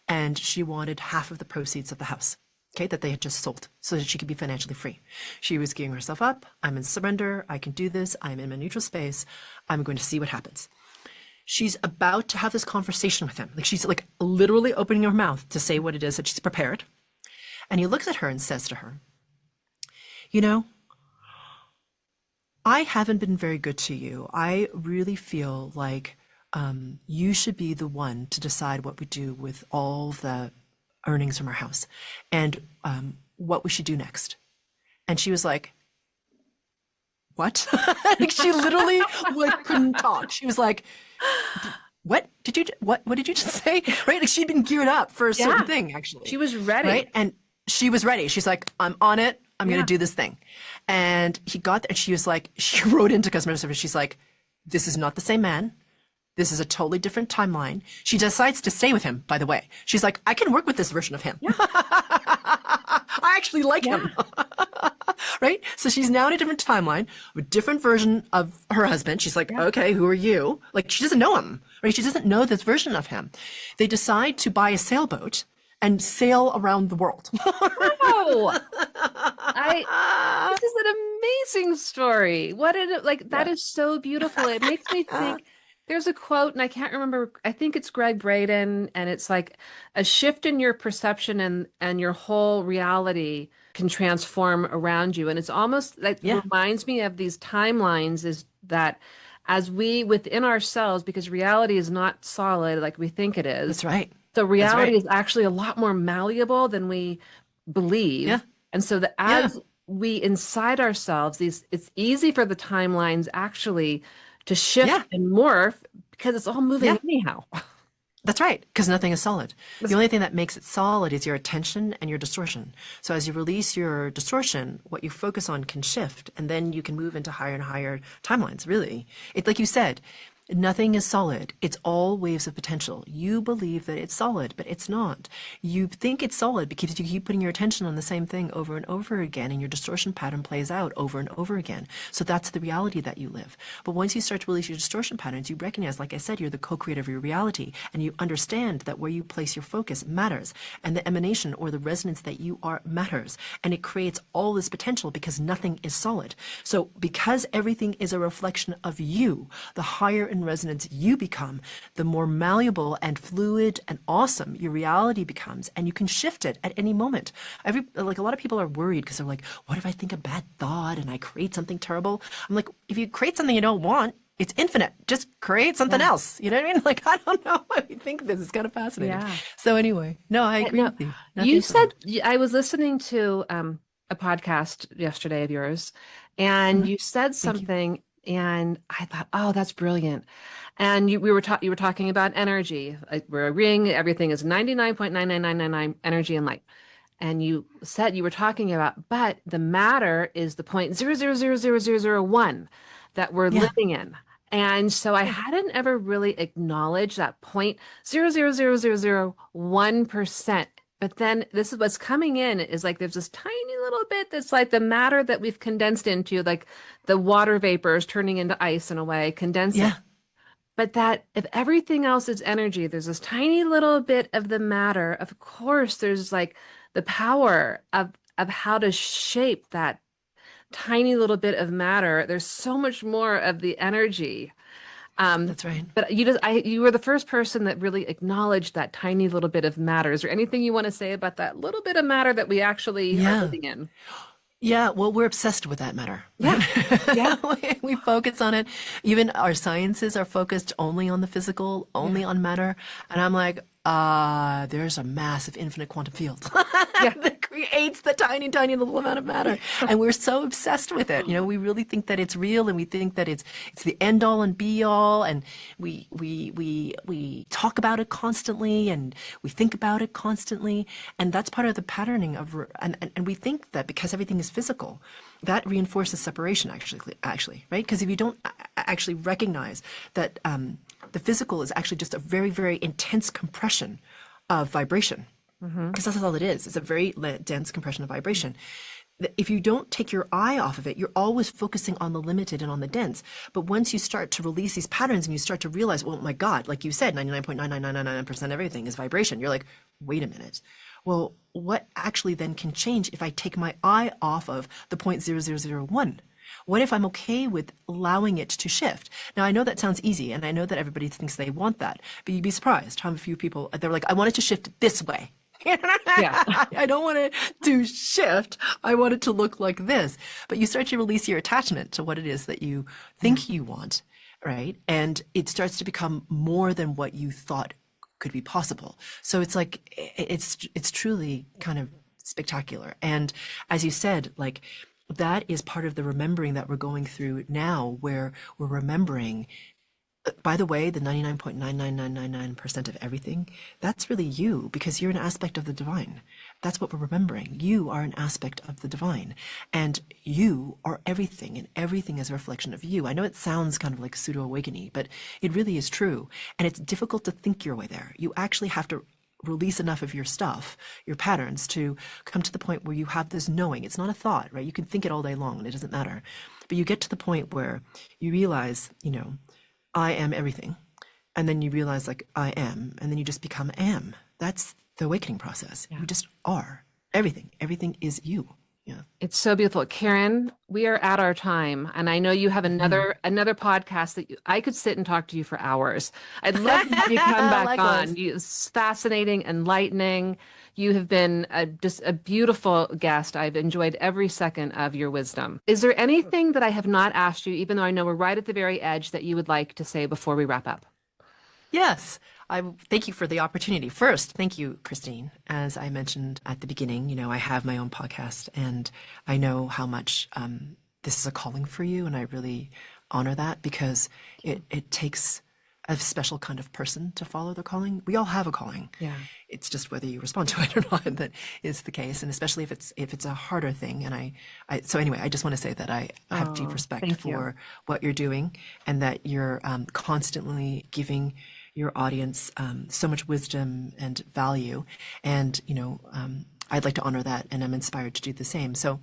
B: and she wanted half of the proceeds of the house, okay, that they had just sold, so that she could be financially free. She was gearing herself up. I'm in surrender. I can do this. I'm in my neutral space. I'm going to see what happens. She's about to have this conversation with him. Like she's like literally opening her mouth to say what it is that she's prepared. And he looks at her and says to her, you know, I haven't been very good to you. I really feel like you should be the one to decide what we do with all the earnings from our house and what we should do next. And she was like, what? Like she literally like couldn't talk. She was like, what did you just say? Right? Like she'd been geared up for a certain thing, actually.
A: She was ready.
B: Right? And she was ready. She's like, I'm on it. I'm going to do this thing. And he got there and she was like, she wrote into customer service. She's like, this is not the same man. This is a totally different timeline. She decides to stay with him, by the way. She's like, I can work with this version of him. Yeah. I actually like him. Right? So she's now in a different timeline, a different version of her husband. She's like, okay, who are you? Like, she doesn't know him, right? She doesn't know this version of him. They decide to buy a sailboat and sail around the world.
A: Wow. This is an amazing story. That is so beautiful. It makes me think. There's a quote, and I can't remember, I think it's Greg Braden, and it's like a shift in your perception and your whole reality can transform around you. And it's almost like reminds me of these timelines, is that as we within ourselves, because reality is not solid like we think it is.
B: That's right.
A: So reality is actually a lot more malleable than we believe. Yeah. And so that as we inside ourselves, it's easy for the timelines actually to shift and morph because it's all moving anyhow.
B: That's right, because nothing is solid. The only thing that makes it solid is your attention and your distortion. So as you release your distortion, what you focus on can shift, and then you can move into higher and higher timelines, really. It's like you said, nothing is solid. It's all waves of potential. You believe that it's solid, but it's not. You think it's solid because you keep putting your attention on the same thing over and over again, and your distortion pattern plays out over and over again. So that's the reality that you live. But once you start to release your distortion patterns, you recognize, like I said, you're the co-creator of your reality, and you understand that where you place your focus matters, and the emanation or the resonance that you are matters. And it creates all this potential because nothing is solid. So because everything is a reflection of you, the higher in resonance you become, the more malleable and fluid and awesome your reality becomes, and you can shift it at any moment. Like a lot of people are worried because they're like, what if I think a bad thought and I create something terrible? I'm like, if you create something you don't want, it's infinite. Just create something else. You know what I mean? Like, I don't know why we think this is kind of fascinating. Yeah. So anyway, no, I agree with you.
A: You said, I was listening to a podcast yesterday of yours, and you said something. And I thought, oh, that's brilliant. And you were talking about energy. Like we're a ring, everything is 99.99999 energy and light. And you said you were talking about, but the matter is the 0.00000001 that we're living in. And so I hadn't ever really acknowledged that 0.000001%. But then this is what's coming in is like there's this tiny little bit that's like the matter that we've condensed into, like the water vapors turning into ice in a way, condensing. Yeah. But that if everything else is energy, there's this tiny little bit of the matter. Of course, there's like the power of how to shape that tiny little bit of matter. There's so much more of the energy.
B: That's right.
A: But you were the first person that really acknowledged that tiny little bit of matter. Is there anything you want to say about that little bit of matter that we actually are living in?
B: Yeah, well, we're obsessed with that matter.
A: Yeah. Yeah.
B: We focus on it. Even our sciences are focused only on the physical, only on matter. And I'm like, there's a massive infinite quantum field
A: Yeah.
B: that creates the tiny, tiny little amount of matter. And we're so obsessed with it. You know, we really think that it's real, and we think that it's the end all and be all. And we talk about it constantly, and we think about it constantly. And that's part of the patterning of, and we think that because everything is physical, that reinforces separation actually, right? Because if you don't actually recognize that the physical is actually just a very, very intense compression of vibration, because that's all it is. It's a very dense compression of vibration. If you don't take your eye off of it, you're always focusing on the limited and on the dense. But once you start to release these patterns and you start to realize, well, my God, like you said, 99.99999% of everything is vibration. You're like, wait a minute. Well, what actually then can change if I take my eye off of the 0.0001? What if I'm okay with allowing it to shift? Now, I know that sounds easy, and I know that everybody thinks they want that, but you'd be surprised how few people, they're like, I want it to shift this way.
A: Yeah.
B: I don't want it to shift. I want it to look like this. But you start to release your attachment to what it is that you think you want, right? And it starts to become more than what you thought could be possible. So it's like, it's truly kind of spectacular. And as you said, like, that is part of the remembering that we're going through now, where we're remembering, by the way, the 99.99999% of everything, that's really you, because you're an aspect of the divine. That's what we're remembering. You are an aspect of the divine, and you are everything, and everything is a reflection of you. I know it sounds kind of like pseudo-awakening, but it really is true. And it's difficult to think your way there. You actually have to release enough of your stuff, your patterns, to come to the point where you have this knowing. It's not a thought, right? You can think it all day long and it doesn't matter. But you get to the point where you realize, you know, I am everything. And then you realize, like, I am. And then you just become am. That's the awakening process. Yeah. You just are everything. Everything is you. Yeah.
A: It's so beautiful. Karen, we are at our time, and I know you have another podcast that I could sit and talk to you for hours. I'd love to have you come back on. It's fascinating, enlightening. You have been just a beautiful guest. I've enjoyed every second of your wisdom. Is there anything that I have not asked you, even though I know we're right at the very edge, that you would like to say before we wrap up?
B: Yes. I thank you for the opportunity. First, thank you, Christine. As I mentioned at the beginning, you know, I have my own podcast, and I know how much this is a calling for you, and I really honor that, because it takes a special kind of person to follow the calling. We all have a calling. Yeah. It's just whether you respond to it or not that is the case, and especially if it's a harder thing. And so anyway, I just want to say that I have deep respect for what you're doing, and that you're constantly giving your audience so much wisdom and value. And, you know, I'd like to honor that, and I'm inspired to do the same. So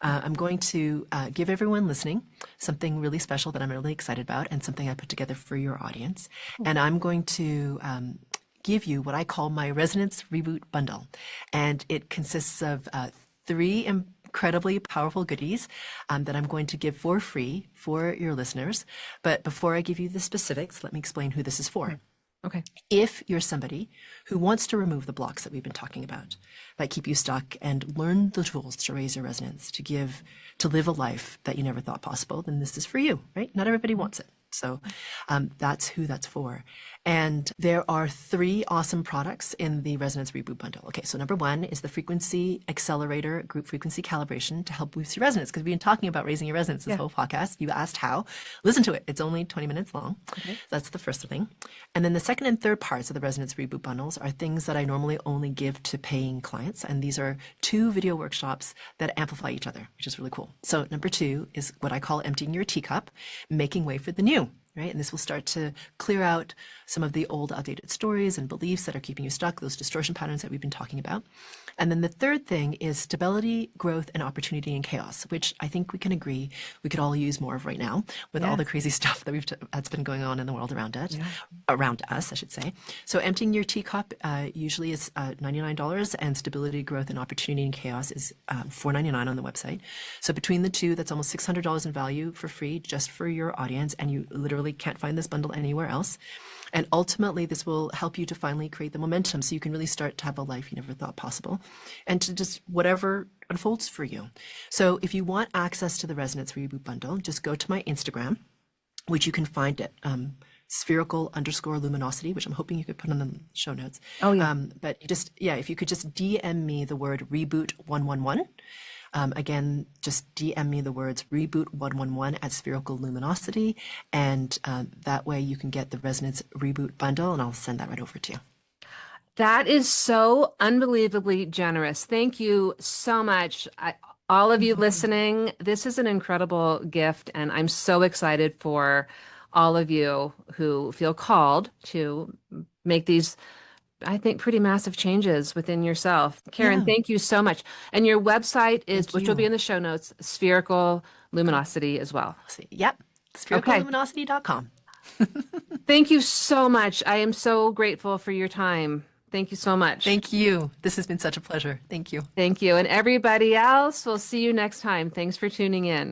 B: I'm going to give everyone listening something really special that I'm really excited about, and something I put together for your audience. And I'm going to give you what I call my Resonance Reboot Bundle. And it consists of 3 incredibly powerful goodies that I'm going to give for free for your listeners. But before I give you the specifics, let me explain who this is for.
A: Okay.
B: If you're somebody who wants to remove the blocks that we've been talking about that keep you stuck, and learn the tools to raise your resonance, to live a life that you never thought possible, then this is for you, right? Not everybody wants it. So that's who that's for. And there are 3 awesome products in the Resonance Reboot Bundle. Okay, so number 1 is the Frequency Accelerator Group Frequency Calibration to help boost your resonance, because we've been talking about raising your resonance this whole podcast. You asked how. Listen to it. It's only 20 minutes long. Okay. That's the first thing. And then the second and third parts of the Resonance Reboot Bundles are things that I normally only give to paying clients. And these are 2 video workshops that amplify each other, which is really cool. So number 2 is what I call emptying your teacup, making way for the new. Right? And this will start to clear out some of the old outdated stories and beliefs that are keeping you stuck, those distortion patterns that we've been talking about. And then the third thing is stability, growth, and opportunity in chaos, which I think we can agree we could all use more of right now with all the crazy stuff that that's been going on in the world around us, I should say. So emptying your teacup usually is $99, and stability, growth, and opportunity in chaos is $4.99 on the website. So between the two, that's almost $600 in value for free, just for your audience, and you literally really can't find this bundle anywhere else. And ultimately, this will help you to finally create the momentum so you can really start to have a life you never thought possible and to just whatever unfolds for you. So if you want access to the Resonance Reboot Bundle, just go to my Instagram, which you can find at spherical_luminosity, which I'm hoping you could put on the show notes.
A: Oh, yeah.
B: But if you could just DM me the word reboot 111. Again, just DM me the words reboot 111 at Spherical Luminosity, and that way you can get the Resonance Reboot Bundle, and I'll send that right over to you.
A: That is so unbelievably generous. Thank you so much. All of you listening, this is an incredible gift, and I'm so excited for all of you who feel called to make these, I think, pretty massive changes within yourself. Karen, thank you so much. And your website is, which will be in the show notes, Spherical Luminosity as well.
B: Yep, sphericalluminosity.com.
A: Thank you so much. I am so grateful for your time. Thank you so much.
B: Thank you. This has been such a pleasure. Thank you.
A: Thank you. And everybody else, we'll see you next time. Thanks for tuning in.